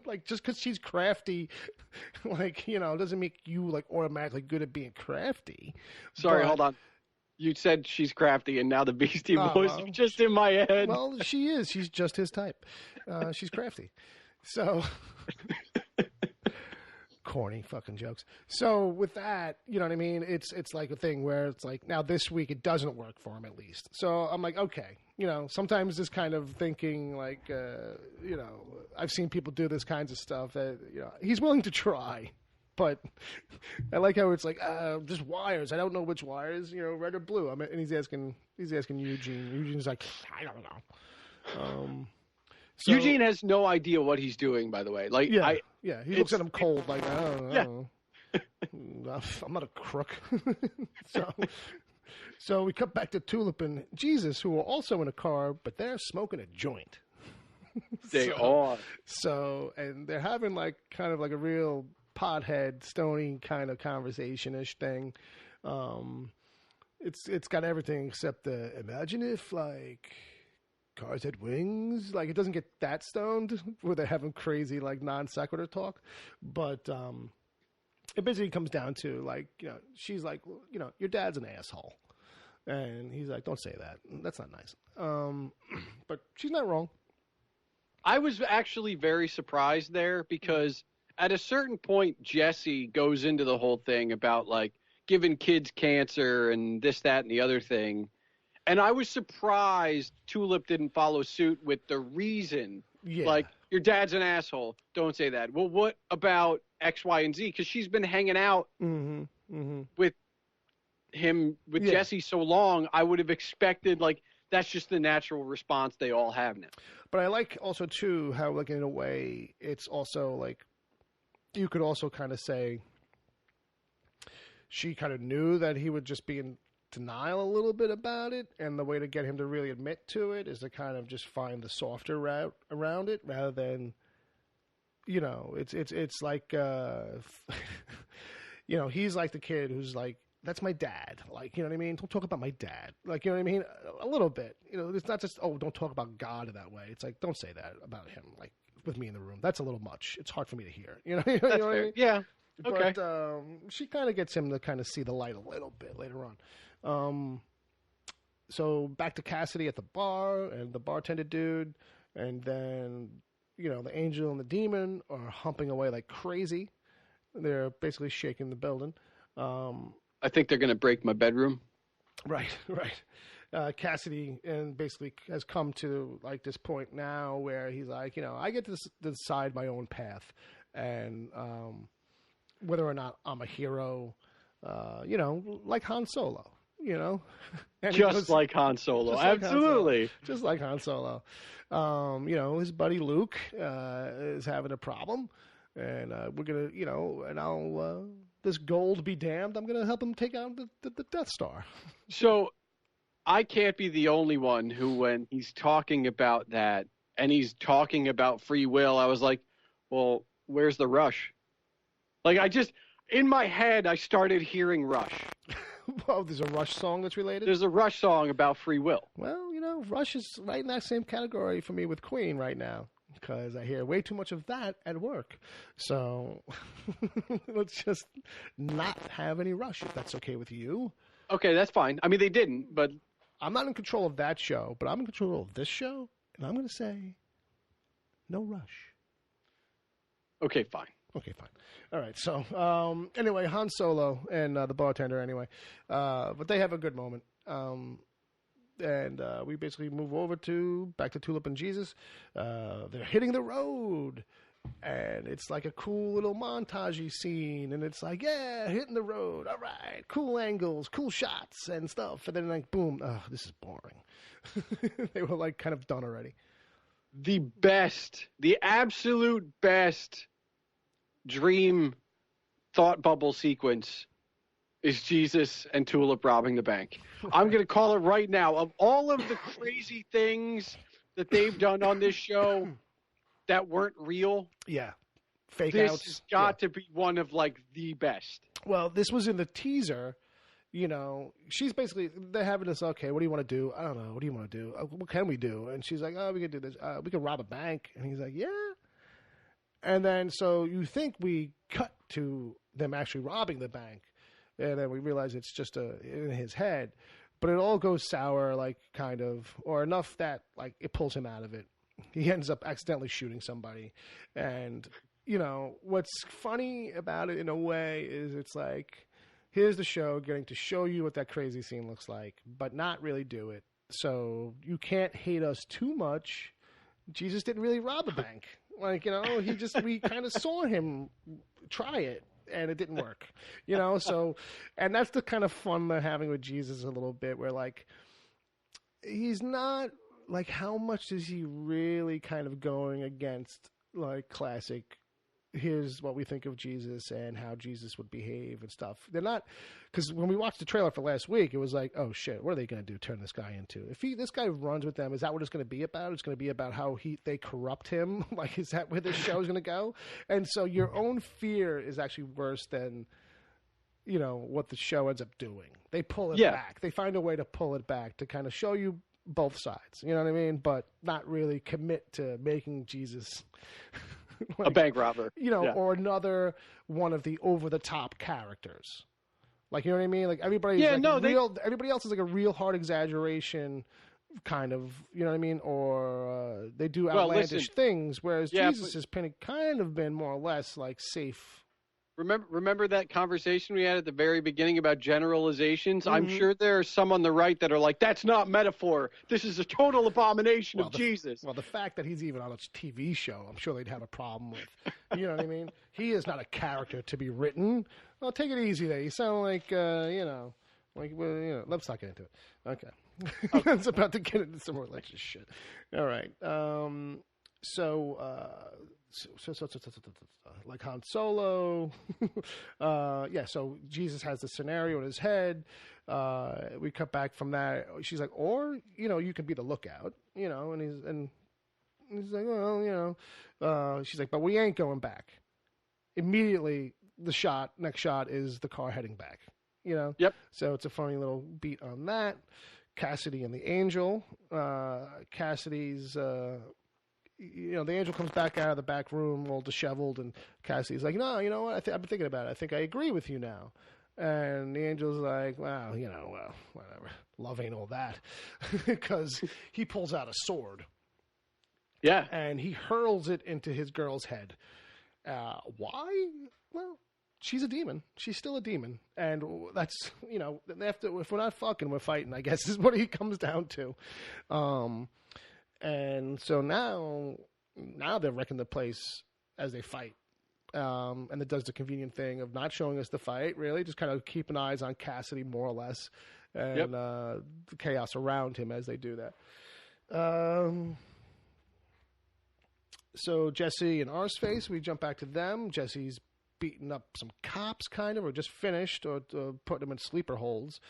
Like, just because she's crafty, like, doesn't make you, like, automatically good at being crafty. Sorry, hold on. You said she's crafty, and now the Beastie Boys are just in my head. Well, she is. She's just his type. She's crafty. So, corny fucking jokes. So with that, you know what I mean? It's like a thing where it's like, now this week it doesn't work for him at least. So I'm like, okay. Sometimes this kind of thinking, like, I've seen people do this kinds of stuff that, he's willing to try. But I like how it's like, there's wires. I don't know which wires, red or blue. And he's asking Eugene. Eugene's like, I don't know. So, Eugene has no idea what he's doing, by the way. Like, he looks at him cold, like, I don't know. I'm not a crook. So we cut back to Tulip and Jesus, who are also in a car, but they're smoking a joint. They are. So, and they're having like kind of like a real pothead, stony kind of conversation-ish thing. It's got everything except imagine if like cars had wings. Like, it doesn't get that stoned where they're having crazy like non sequitur talk, but it basically comes down to like, she's like, your dad's an asshole, and he's like, don't say that. That's not nice. But she's not wrong. I was actually very surprised there because at a certain point, Jesse goes into the whole thing about like giving kids cancer and this, that, and the other thing. And I was surprised Tulip didn't follow suit with the reason. Yeah. Like, your dad's an asshole. Don't say that. Well, what about X, Y, and Z? Because she's been hanging out with him, with Jesse so long, I would have expected, like, that's just the natural response they all have now. But I like also, too, how, like, in a way, it's also, like, you could also kind of say she kind of knew that he would just be denial a little bit about it, and the way to get him to really admit to it is to kind of just find the softer route around it, rather than, it's like, he's like the kid who's like, that's my dad. Like, you know what I mean? Don't talk about my dad. Like, you know what I mean? A little bit. It's not just, don't talk about God in that way. It's like, don't say that about him. Like, with me in the room. That's a little much. It's hard for me to hear. That's what fair. I mean? Yeah. Okay. But she kind of gets him to kind of see the light a little bit later on. So back to Cassidy at the bar and the bartender dude. And then, the angel and the demon are humping away like crazy. They're basically shaking the building. I think they're going to break my bedroom. Right. Cassidy and basically has come to like this point now where he's like, I get to decide my own path, and whether or not I'm a hero, like Han Solo, and like Han Solo, absolutely, just like Han Solo. His buddy Luke is having a problem, and we're gonna, and I'll. This gold be damned, I'm going to help him take out the Death Star. So I can't be the only one who, when he's talking about that and he's talking about free will, I was like, well, where's the Rush? Like, in my head, I started hearing Rush. Well, there's a Rush song that's related? There's a Rush song about free will. Well, Rush is right in that same category for me with Queen right now, because I hear way too much of that at work. So let's just not have any Rush, if that's okay with you. Okay, that's fine. I mean, they didn't, but... I'm not in control of that show, but I'm in control of this show, and I'm going to say no Rush. Okay, fine. All right, so anyway, Han Solo and the bartender anyway. But they have a good moment. And we basically move over back to Tulip and Jesus. They're hitting the road, and it's like a cool little montage-y scene, and it's like, yeah, hitting the road, all right, cool angles, cool shots and stuff, and then like, boom, this is boring. They were like kind of done already. The absolute best dream thought bubble sequence is Jesus and Tulip robbing the bank. I'm going to call it right now. Of all of the crazy things that they've done on this show that weren't real, fake this outs. Has got to be one of like the best. Well, this was in the teaser. She's basically, they're having this, okay, what do you want to do? I don't know. What do you want to do? What can we do? And she's like, we can do this. We can rob a bank. And he's like, yeah. And then, so you think we cut to them actually robbing the bank. And then we realize it's just in his head. But it all goes sour, like, kind of, or enough that, like, it pulls him out of it. He ends up accidentally shooting somebody. And, what's funny about it in a way is it's like, here's the show getting to show you what that crazy scene looks like, but not really do it. So you can't hate us too much. Jesus didn't really rob a bank. Like, we kind of saw him try it, and it didn't work, so, and that's the kind of fun they're having with Jesus a little bit, where like, he's not like, how much is he really kind of going against like classic, here's what we think of Jesus and how Jesus would behave and stuff. They're not, because when we watched the trailer for last week, it was like, oh shit, what are they going to do? Turn this guy into? If this guy runs with them, is that what it's going to be about? It's going to be about how they corrupt him. Like, is that where this show is going to go? And so your own fear is actually worse than, what the show ends up doing. They pull it back. They find a way to pull it back to kind of show you both sides. You know what I mean? But not really commit to making Jesus like, a bank robber, or another one of the over-the-top characters. Like, you know what I mean? Like, everybody else is like a real hard exaggeration, kind of, you know what I mean? Or they do outlandish things, whereas Jesus has kind of been more or less like safe. Remember that conversation we had at the very beginning about generalizations? Mm-hmm. I'm sure there are some on the right that are like, that's not metaphor. This is a total abomination of Jesus. Well, the fact that he's even on a TV show, I'm sure they'd have a problem with. You know what I mean? He is not a character to be written. Well, take it easy there. You sound like, let's not get into it. Okay. It's about to get into some religious shit. All right. So like Han Solo, so Jesus has the scenario in his head. We cut back from that. She's like, or, you can be the lookout, and he's like, well, she's like, but we ain't going back. Immediately, next shot is the car heading back, Yep. So it's a funny little beat on that. Cassidy and the Angel. Cassidy's, the Angel comes back out of the back room all disheveled, and Cassidy's like, no, you know what? I've been thinking about it. I think I agree with you now. And the Angel's like, well, whatever. Love ain't all that. Because he pulls out a sword. Yeah. And he hurls it into his girl's head. Why? Well, she's a demon. She's still a demon. And that's, if we're not fucking, we're fighting, I guess, is what he comes down to. And so now they're wrecking the place as they fight. And it does the convenient thing of not showing us the fight, really, just kind of keeping eyes on Cassidy, more or less, and the chaos around him as they do that. So Jesse and Arseface, we jump back to them. Jesse's beating up some cops, kind of, or just finished, or putting them in sleeper holds.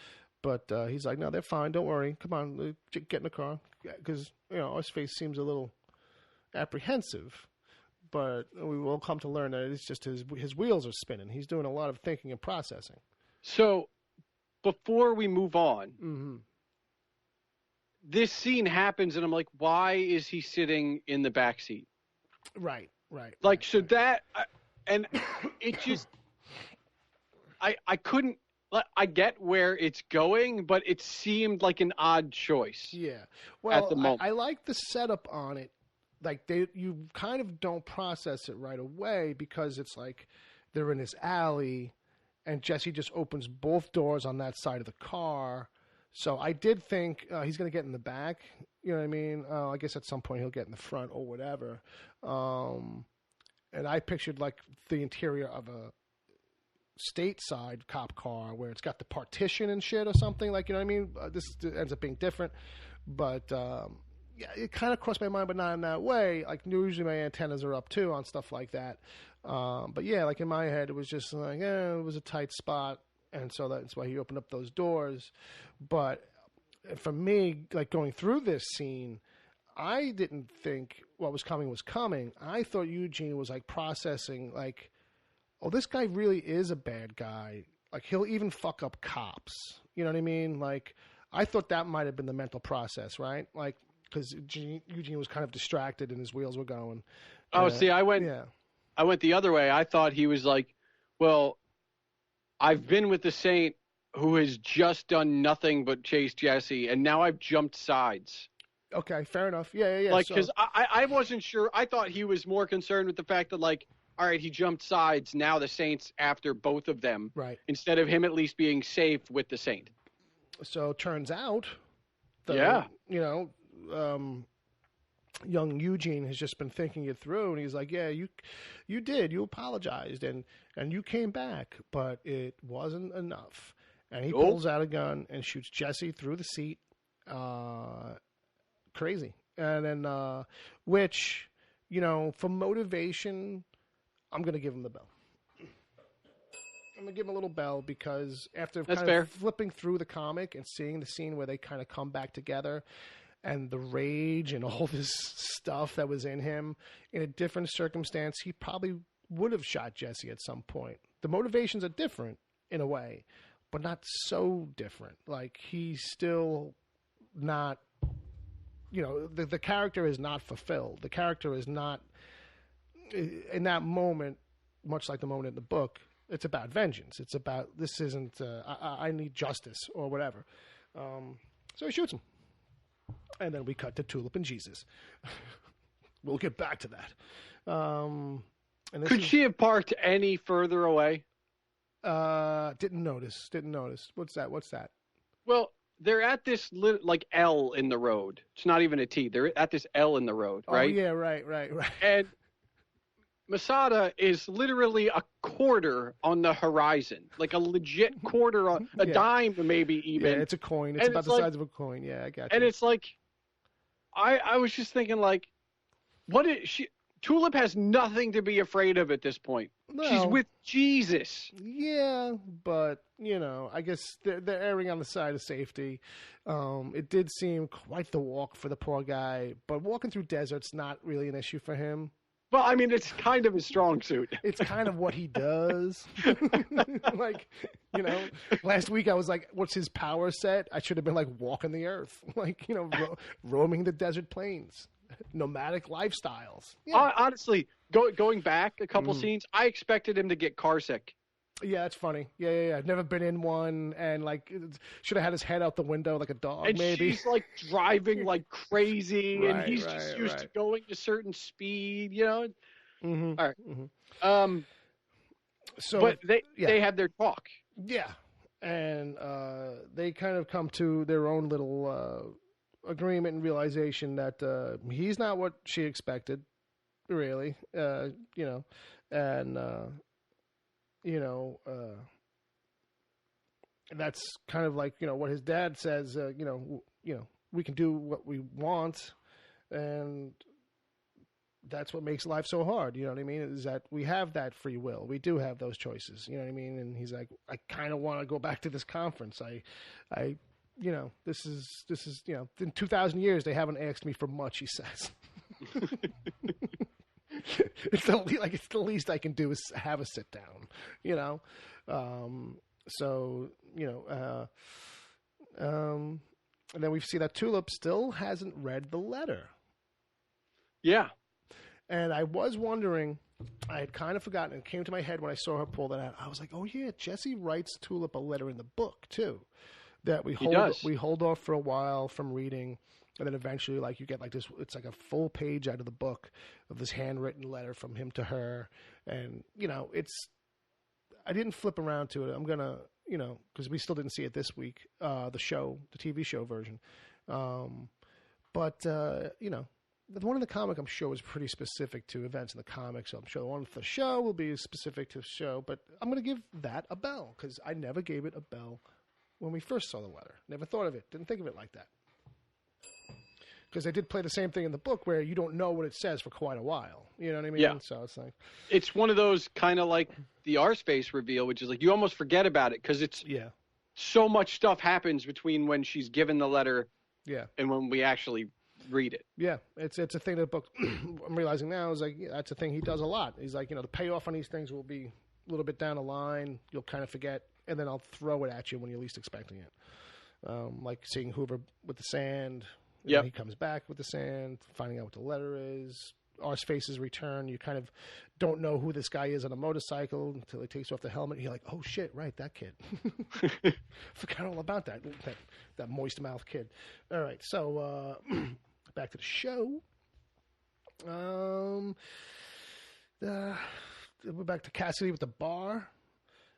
But he's like, no, they're fine. Don't worry. Come on, get in the car. Because, Arseface seems a little apprehensive. But we will come to learn that it's just his wheels are spinning. He's doing a lot of thinking and processing. So, before we move on, this scene happens, and I'm like, why is he sitting in the back seat? Right. That, and it just, I couldn't, I get where it's going, but it seemed like an odd choice. Yeah. Well, at the moment. I like the setup on it. Like you kind of don't process it right away because it's like they're in this alley and Jesse just opens both doors on that side of the car. So I did think he's going to get in the back. You know what I mean? I guess at some point he'll get in the front or whatever. And I pictured like the interior of a stateside cop car where it's got the partition and shit or something, like, you know what I mean? This ends up being different. But yeah, it kind of crossed my mind, but not in that way. Like, usually my antennas are up, too, on stuff like that. But, yeah, like, in my head, it was just like, it was a tight spot, and so that's why he opened up those doors. But for me, like, going through this scene, I didn't think what was coming was coming. I thought Eugene was, like, processing, like, oh, this guy really is a bad guy. Like, he'll even fuck up cops. You know what I mean? Like, I thought that might have been the mental process, right? Like, because Eugene was kind of distracted and his wheels were going. Oh, see, I went the other way. I thought he was like, well, I've been with the Saint who has just done nothing but chase Jesse, and now I've jumped sides. Okay, fair enough. Yeah. Like, because I wasn't sure. I thought he was more concerned with the fact that, like, all right, he jumped sides. Now the Saint's after both of them. Right. Instead of him at least being safe with the Saint. So turns out, young Eugene has just been thinking it through, and he's like, yeah, you did. You apologized, and you came back, but it wasn't enough. And he pulls out a gun and shoots Jesse through the seat. Crazy. And then, which, for motivation, I'm going to give him the bell. I'm going to give him a little bell because after flipping through the comic and seeing the scene where they kind of come back together and the rage and all this stuff that was in him, in a different circumstance, he probably would have shot Jesse at some point. The motivations are different in a way, but not so different. Like, he's still not, the character is not fulfilled. The character is not, in that moment, much like the moment in the book, it's about vengeance. It's about, this isn't, I need justice or whatever. So he shoots him. And then we cut to Tulip and Jesus. We'll get back to that. Could she have parked any further away? Didn't notice. What's that? Well, they're at this L in the road. It's not even a T. They're at this L in the road, right? Oh, yeah, right. And Masada is literally a quarter on the horizon, like a legit quarter, a dime maybe even. Yeah, it's a coin. It's about the size of a coin. Yeah, I got you. And it's like, I was just thinking, like, what is she? Tulip has nothing to be afraid of at this point. No. She's with Jesus. Yeah, but, I guess they're erring on the side of safety. It did seem quite the walk for the poor guy, but walking through desert's not really an issue for him. Well, I mean, it's kind of his strong suit. It's kind of what he does. Last week I was like, what's his power set? I should have been like walking the earth, roaming the desert plains, nomadic lifestyles. Yeah. Honestly, going back a couple scenes, I expected him to get carsick. Yeah, that's funny. Yeah. I've never been in one, and should have had his head out the window like a dog. And maybe she's like driving like crazy, and he's right, just used to going a certain speed. Mm-hmm. All right. Mm-hmm. But they have their talk. Yeah, and they kind of come to their own little agreement and realization that he's not what she expected, really. And that's kind of like, what his dad says, we can do what we want, and that's what makes life so hard, you know what I mean, is that we have that free will. We do have those choices, you know what I mean? And he's like, I kind of want to go back to this conference. This is in 2,000 years, they haven't asked me for much, he says. It's the least I can do is have a sit down, and then we see that Tulip still hasn't read the letter. Yeah. And I was wondering, I had kind of forgotten, it came to my head when I saw her pull that out. I was like, oh yeah, Jesse writes Tulip a letter in the book too, that we hold off for a while from reading. And then eventually, you get this, it's like a full page out of the book of this handwritten letter from him to her. And, I didn't flip around to it. I'm going to, because we still didn't see it this week, the TV show version. But the one in the comic, I'm sure, was pretty specific to events in the comic. So I'm sure the one for the show will be specific to the show. But I'm going to give that a bell, because I never gave it a bell when we first saw the letter. Never thought of it. Didn't think of it like that. Because they did play the same thing in the book where you don't know what it says for quite a while. You know what I mean? Yeah. So it's like... It's one of those kind of like the Arseface reveal, which is like you almost forget about it because it's... Yeah. So much stuff happens between when she's given the letter and when we actually read it. Yeah. It's a thing that the book... I'm realizing now is that's a thing he does a lot. He's like, the payoff on these things will be a little bit down the line. You'll kind of forget, and then I'll throw it at you when you're least expecting it. Like seeing Hoover with the sand... Yeah, he comes back with the sand, finding out what the letter is. Arseface's return. You kind of don't know who this guy is on a motorcycle until he takes off the helmet. And you're like, oh shit, right, that kid. Forgot all about that moist mouth kid. All right, so back to the show. We're back to Cassidy with the bar.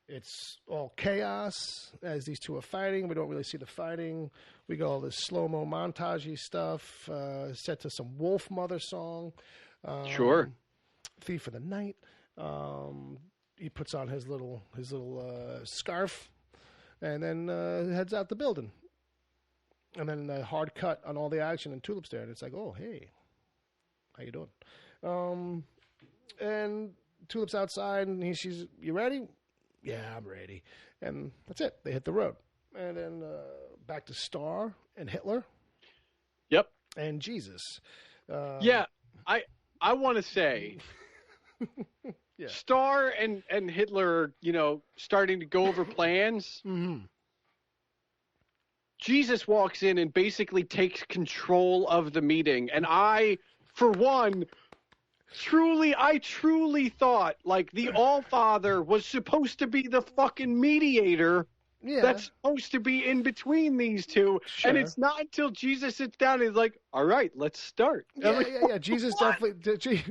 It's all chaos as these two are fighting. We don't really see the fighting. We got all this slow-mo montage-y stuff set to some Wolf Mother song. Sure. Thief of the Night. He puts on his little scarf and then heads out the building. And then the hard cut on all the action and Tulip's there. And it's like, oh, hey, how you doing? And Tulip's outside and she's, you ready? Yeah, I'm ready. And that's it. They hit the road. And then back to Starr and Hitler. Yep. And Jesus. Yeah, I want to say Starr and Hitler, starting to go over plans. Mm-hmm. Jesus walks in and basically takes control of the meeting. And I, for one... I truly thought the All-Father was supposed to be the fucking mediator that's supposed to be in between these two. Sure. And it's not until Jesus sits down and he's like, all right, let's start. Yeah. Jesus definitely,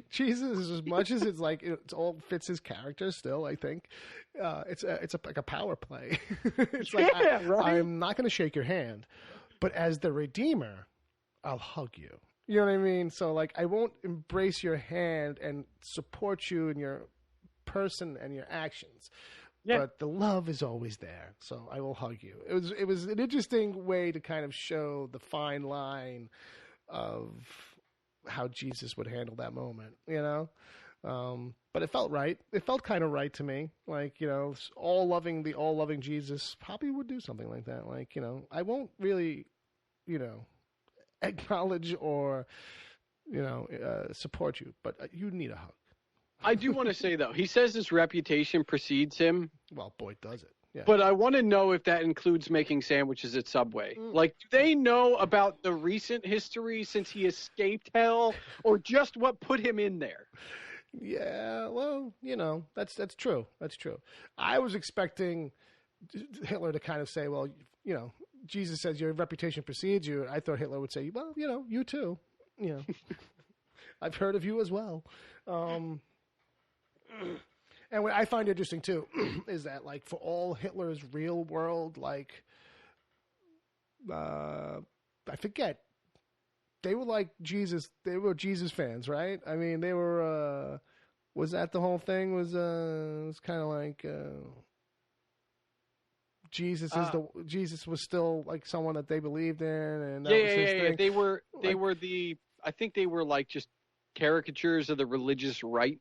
Jesus, as much as it's it all fits his character still, I think. It's like a power play. It's right? I'm not going to shake your hand, but as the Redeemer, I'll hug you. You know what I mean? So, I won't embrace your hand and support you in your person and your actions. Yeah. But the love is always there. So I will hug you. It was an interesting way to kind of show the fine line of how Jesus would handle that moment, you know? But it felt right. It felt kind of right to me. Like, you know, the all-loving Jesus probably would do something like that. Like, you know, I won't really, you know, acknowledge or, you know, support you, but you need a hug. I do want to say, though, he says his reputation precedes him. Well, boy, does it. Yeah. But I want to know if that includes making sandwiches at Subway. Like, do they know about the recent history since he escaped hell, or just what put him in there? Yeah, well, you know, that's true. That's true. I was expecting Hitler to kind of say, well, you know, Jesus says your reputation precedes you. I thought Hitler would say, well, you know, you too. You know, I've heard of you as well. And what I find interesting, too, is that, like, for all Hitler's real world, like, I forget, they were like Jesus, they were Jesus fans, right? I mean, they were, was that the whole thing? Was kind of like, Jesus was still, like, someone that they believed in, and that was his thing. They were I think they were, like, just caricatures of the religious right.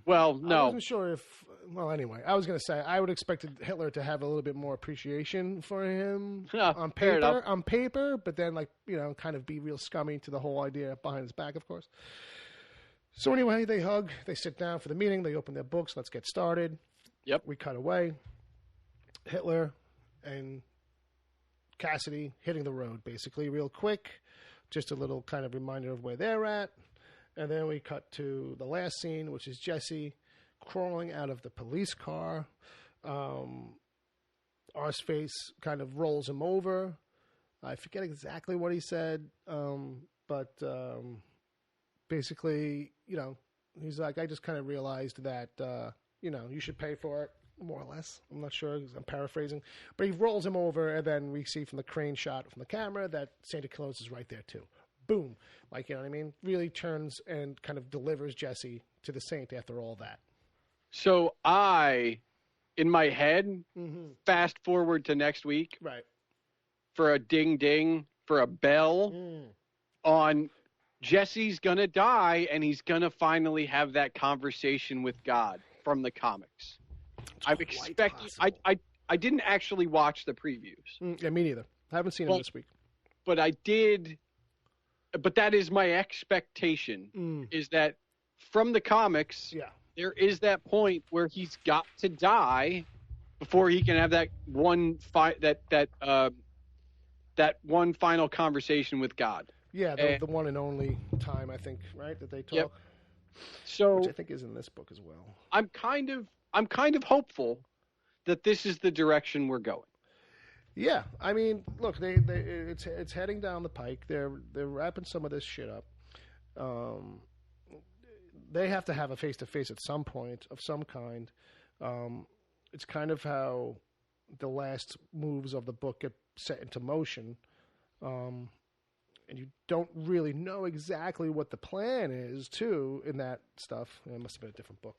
Well, no. I wasn't sure if... Well, anyway, I was going to say, I would expect Hitler to have a little bit more appreciation for him on paper, but then, like, you know, kind of be real scummy to the whole idea behind his back, of course. So anyway, they hug, they sit down for the meeting, they open their books, let's get started. Yep. We cut away. Hitler and Cassidy hitting the road, basically, real quick. Just a little kind of reminder of where they're at. And then we cut to the last scene, which is Jesse crawling out of the police car. Arseface kind of rolls him over. I forget exactly what he said, but basically, you know, he's like, I just kind of realized that, you know, you should pay for it, more or less. I'm not sure. I'm paraphrasing. But he rolls him over, and then we see from the crane shot from the camera that Santa Claus is right there, too. Boom. Like, you know what I mean? Really turns and kind of delivers Jesse to the saint after all that. So I, in my head, fast forward to next week. Right. For a ding-ding, for a bell on Jesse's going to die, and he's going to finally have that conversation with God from the comics. I'm expecting... I didn't actually watch the previews. Yeah, me neither. I haven't seen them this week. But I did... But that is my expectation, is that from the comics, there is that point where he's got to die before he can have that one that one final conversation with God. Yeah, the one and only time, I think, right, that they talk. Yep. So, which I think is in this book as well. I'm kind of hopeful that this is the direction we're going. Yeah, I mean, look, it's heading down the pike. They're wrapping some of this shit up. They have to have a face-to-face at some point of some kind. It's kind of how the last moves of the book get set into motion. And you don't really know exactly what the plan is, too, in that stuff. It must have been a different book.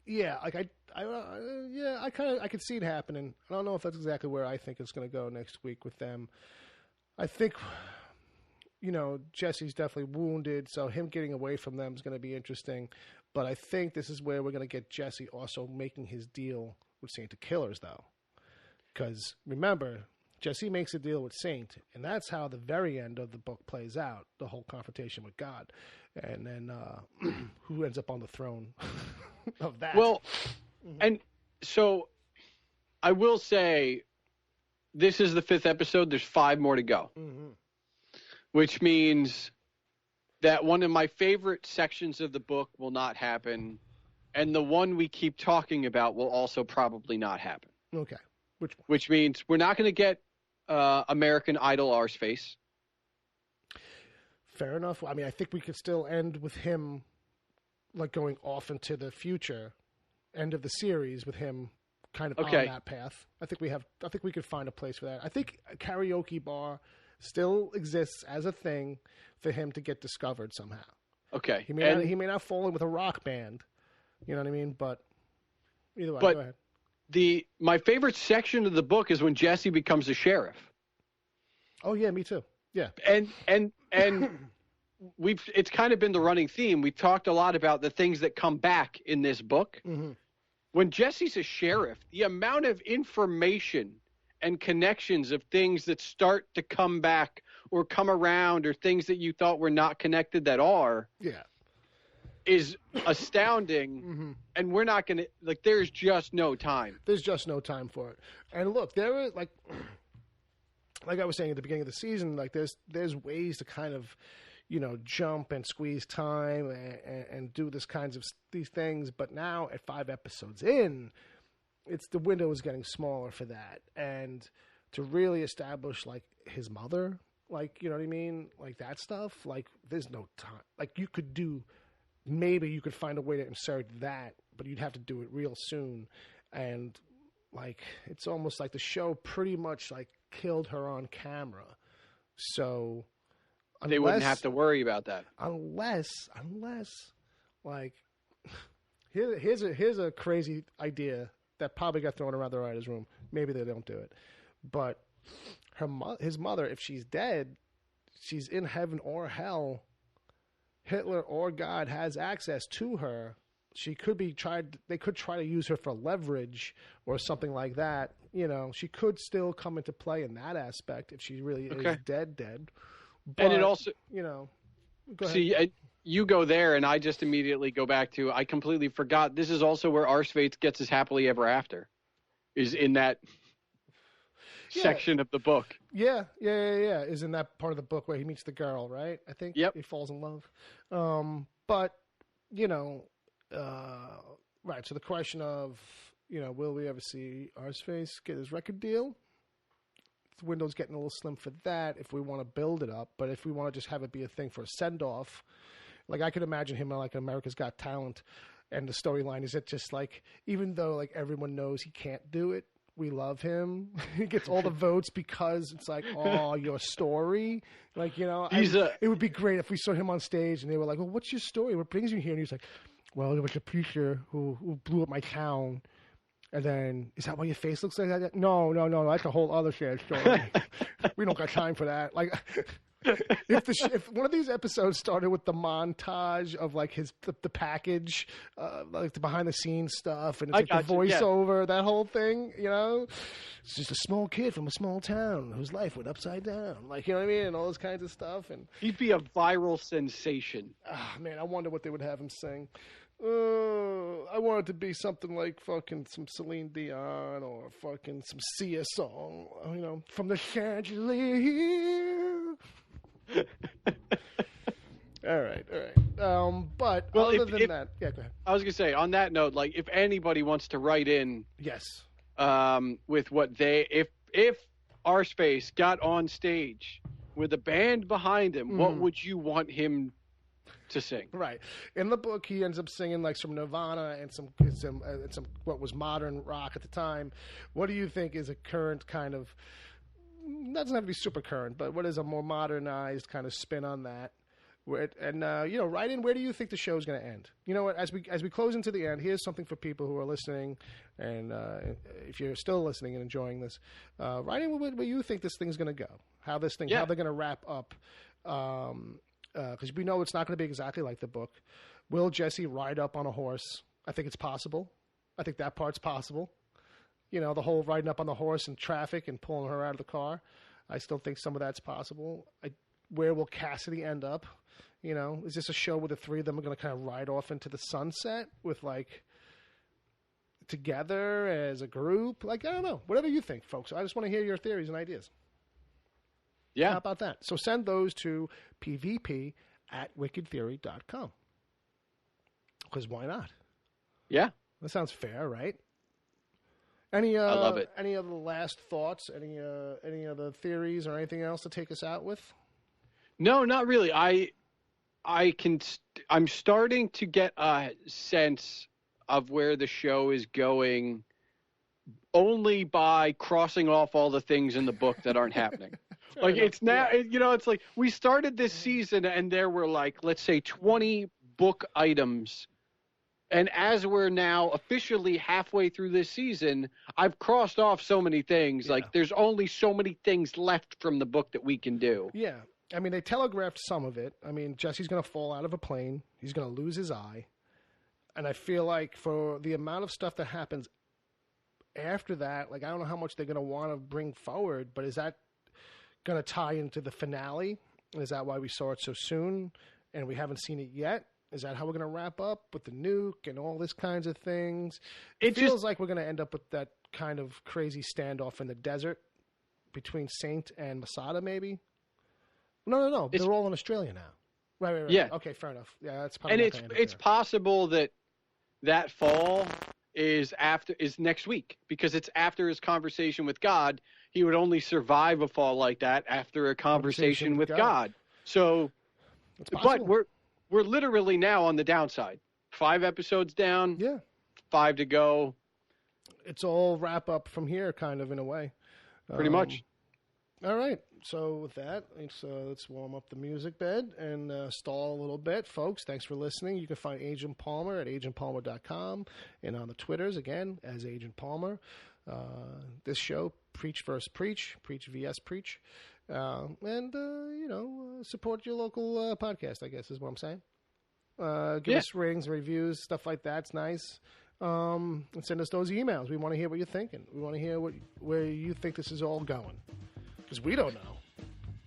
Yeah, like I could see it happening. I don't know if that's exactly where I think it's going to go next week with them. I think, you know, Jesse's definitely wounded, so him getting away from them is going to be interesting. But I think this is where we're going to get Jesse also making his deal with Saint the Killers, though, because remember, Jesse makes a deal with Saint, and that's how the very end of the book plays out, the whole confrontation with God. And then who ends up on the throne of that? Well, and so I will say this is the 5th episode. There's 5 more to go, which means that one of my favorite sections of the book will not happen, and the one we keep talking about will also probably not happen. Okay. Which means we're not going to get American Idol Arseface. Fair enough. I mean, I think we could still end with him, like, going off into the future, end of the series with him kind of on that path. I think we could find a place for that. I think a karaoke bar still exists as a thing for him to get discovered somehow. Okay. He may not fall in with a rock band. You know what I mean? But either way, go ahead. my favorite section of the book is when Jesse becomes a sheriff. Oh yeah, me too. Yeah. And it's kind of been the running theme. We've talked a lot about the things that come back in this book. Mm-hmm. When Jesse's a sheriff, the amount of information and connections of things that start to come back or come around, or things that you thought were not connected that are, is astounding. Mm-hmm. And we're not going to, like, there's just no time. There's just no time for it. And look, there is, like I was saying at the beginning of the season, like there's ways to kind of, jump and squeeze time and do these things. But now at 5 episodes in, the window is getting smaller for that. And to really establish, like, his mother, like, you know what I mean? Like, that stuff, like, there's no time. Like, maybe you could find a way to insert that, but you'd have to do it real soon. And, like, it's almost like the show pretty much, like, killed her on camera. So they wouldn't have to worry about that. Unless, like, here's a crazy idea that probably got thrown around the writer's room. Maybe they don't do it. But his mother, if she's dead, she's in heaven or hell, Hitler or God has access to her. They could try to use her for leverage or something like that. She could still come into play in that aspect if she really is dead. But, and it also, go ahead. See, you go there, and I just immediately go back to, I completely forgot. This is also where Arseface gets his happily ever after, is in that section of the book. Yeah. Is in that part of the book where he meets the girl, right? I think. Yep. He falls in love. But, right. So the question of, will we ever see Arseface get his record deal? The window's getting a little slim for that if we want to build it up. But if we want to just have it be a thing for a send-off, like, I could imagine him like America's Got Talent, and the storyline is it just like, even though like everyone knows he can't do it, we love him. He gets all the votes because it's like, oh, your story. Like, it would be great if we saw him on stage and they were like, well, what's your story? What brings you here? And he's like, well, there was a preacher who blew up my town. And then, is that why your face looks like that? No, that's a whole other sad story. We don't got time for that. Like, if one of these episodes started with the montage of like the package, like the behind the scenes stuff, and it's like the voiceover, that whole thing, it's just a small kid from a small town whose life went upside down, like, you know what I mean, and all those kinds of stuff. And he'd be a viral sensation. Man, I wonder what they would have him sing. I want it to be something like fucking some Celine Dion or fucking some Sia song, from the chandelier. All right. But other than that, yeah, go ahead. I was gonna say, on that note, like, if anybody wants to write in, yes, with what if Arseface got on stage with a band behind him, what would you want him to sing? Right. In the book, he ends up singing like some Nirvana and some what was modern rock at the time. What do you think is a current kind of, doesn't have to be super current, but what is a more modernized kind of spin on that? Write in, where do you think the show's going to end? You know what? As we close into the end, here's something for people who are listening, and if you're still listening and enjoying this, write in where you think this thing's going to go, how they're going to wrap up. Because we know it's not going to be exactly like the book. Will Jesse ride up on a horse? I think it's possible. I think that part's possible. The whole riding up on the horse in traffic and pulling her out of the car. I still think some of that's possible. Where will Cassidy end up? Is this a show where the three of them are going to kind of ride off into the sunset with, like, together as a group? Like, I don't know. Whatever you think, folks. I just want to hear your theories and ideas. Yeah. How about that? So send those to pvp@wickedtheory.com. Because why not? Yeah. That sounds fair, right? I love it. Any other last thoughts? Any other theories or anything else to take us out with? No, not really. I'm starting to get a sense of where the show is going only by crossing off all the things in the book that aren't happening. Like, it's now, it's like we started this season and there were, like, let's say 20 book items And as we're now officially halfway through this season, I've crossed off so many things. Like, there's only so many things left from the book that we can do. Yeah. I mean, they telegraphed some of it. I mean, Jesse's going to fall out of a plane. He's going to lose his eye. And I feel like for the amount of stuff that happens after that, like, I don't know how much they're going to want to bring forward, but is that going to tie into the finale? Is that why we saw it so soon and we haven't seen it yet? Is that how we're going to wrap up with the nuke and all this kinds of things? It feels like we're going to end up with that kind of crazy standoff in the desert between Saint and Masada, maybe? No. They're all in Australia now. Right. Yeah. Okay, fair enough. Yeah, that's probably. And it's possible that fall is next week, because it's after his conversation with God. He would only survive a fall like that after a conversation with God. So, but we're literally now on the downside. 5 episodes down. Yeah. 5 to go. It's all wrap up from here, kind of, in a way. Pretty much. All right. So with that, let's warm up the music bed and stall a little bit. Folks, thanks for listening. You can find Agent Palmer at agentpalmer.com and on the Twitters, again, as Agent Palmer. This show, Preach vs. Preach, Preach vs. Preach. Support your local podcast, I guess is what I'm saying. Give us ratings and reviews, stuff like that's nice. And send us those emails. We want to hear what you're thinking. We want to hear where you think this is all going. Because we don't know.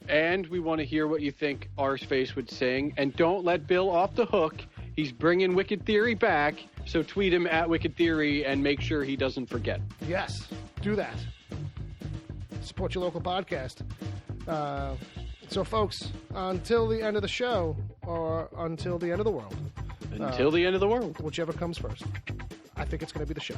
And we want to hear what you think Arseface would sing. And don't let Bill off the hook. He's bringing Wicked Theory back. So tweet him at Wicked Theory and make sure he doesn't forget. Yes, do that. Support your local podcast. So, folks, until the end of the show, or until the end of the world. Until the end of the world. Whichever comes first. I think it's going to be the show.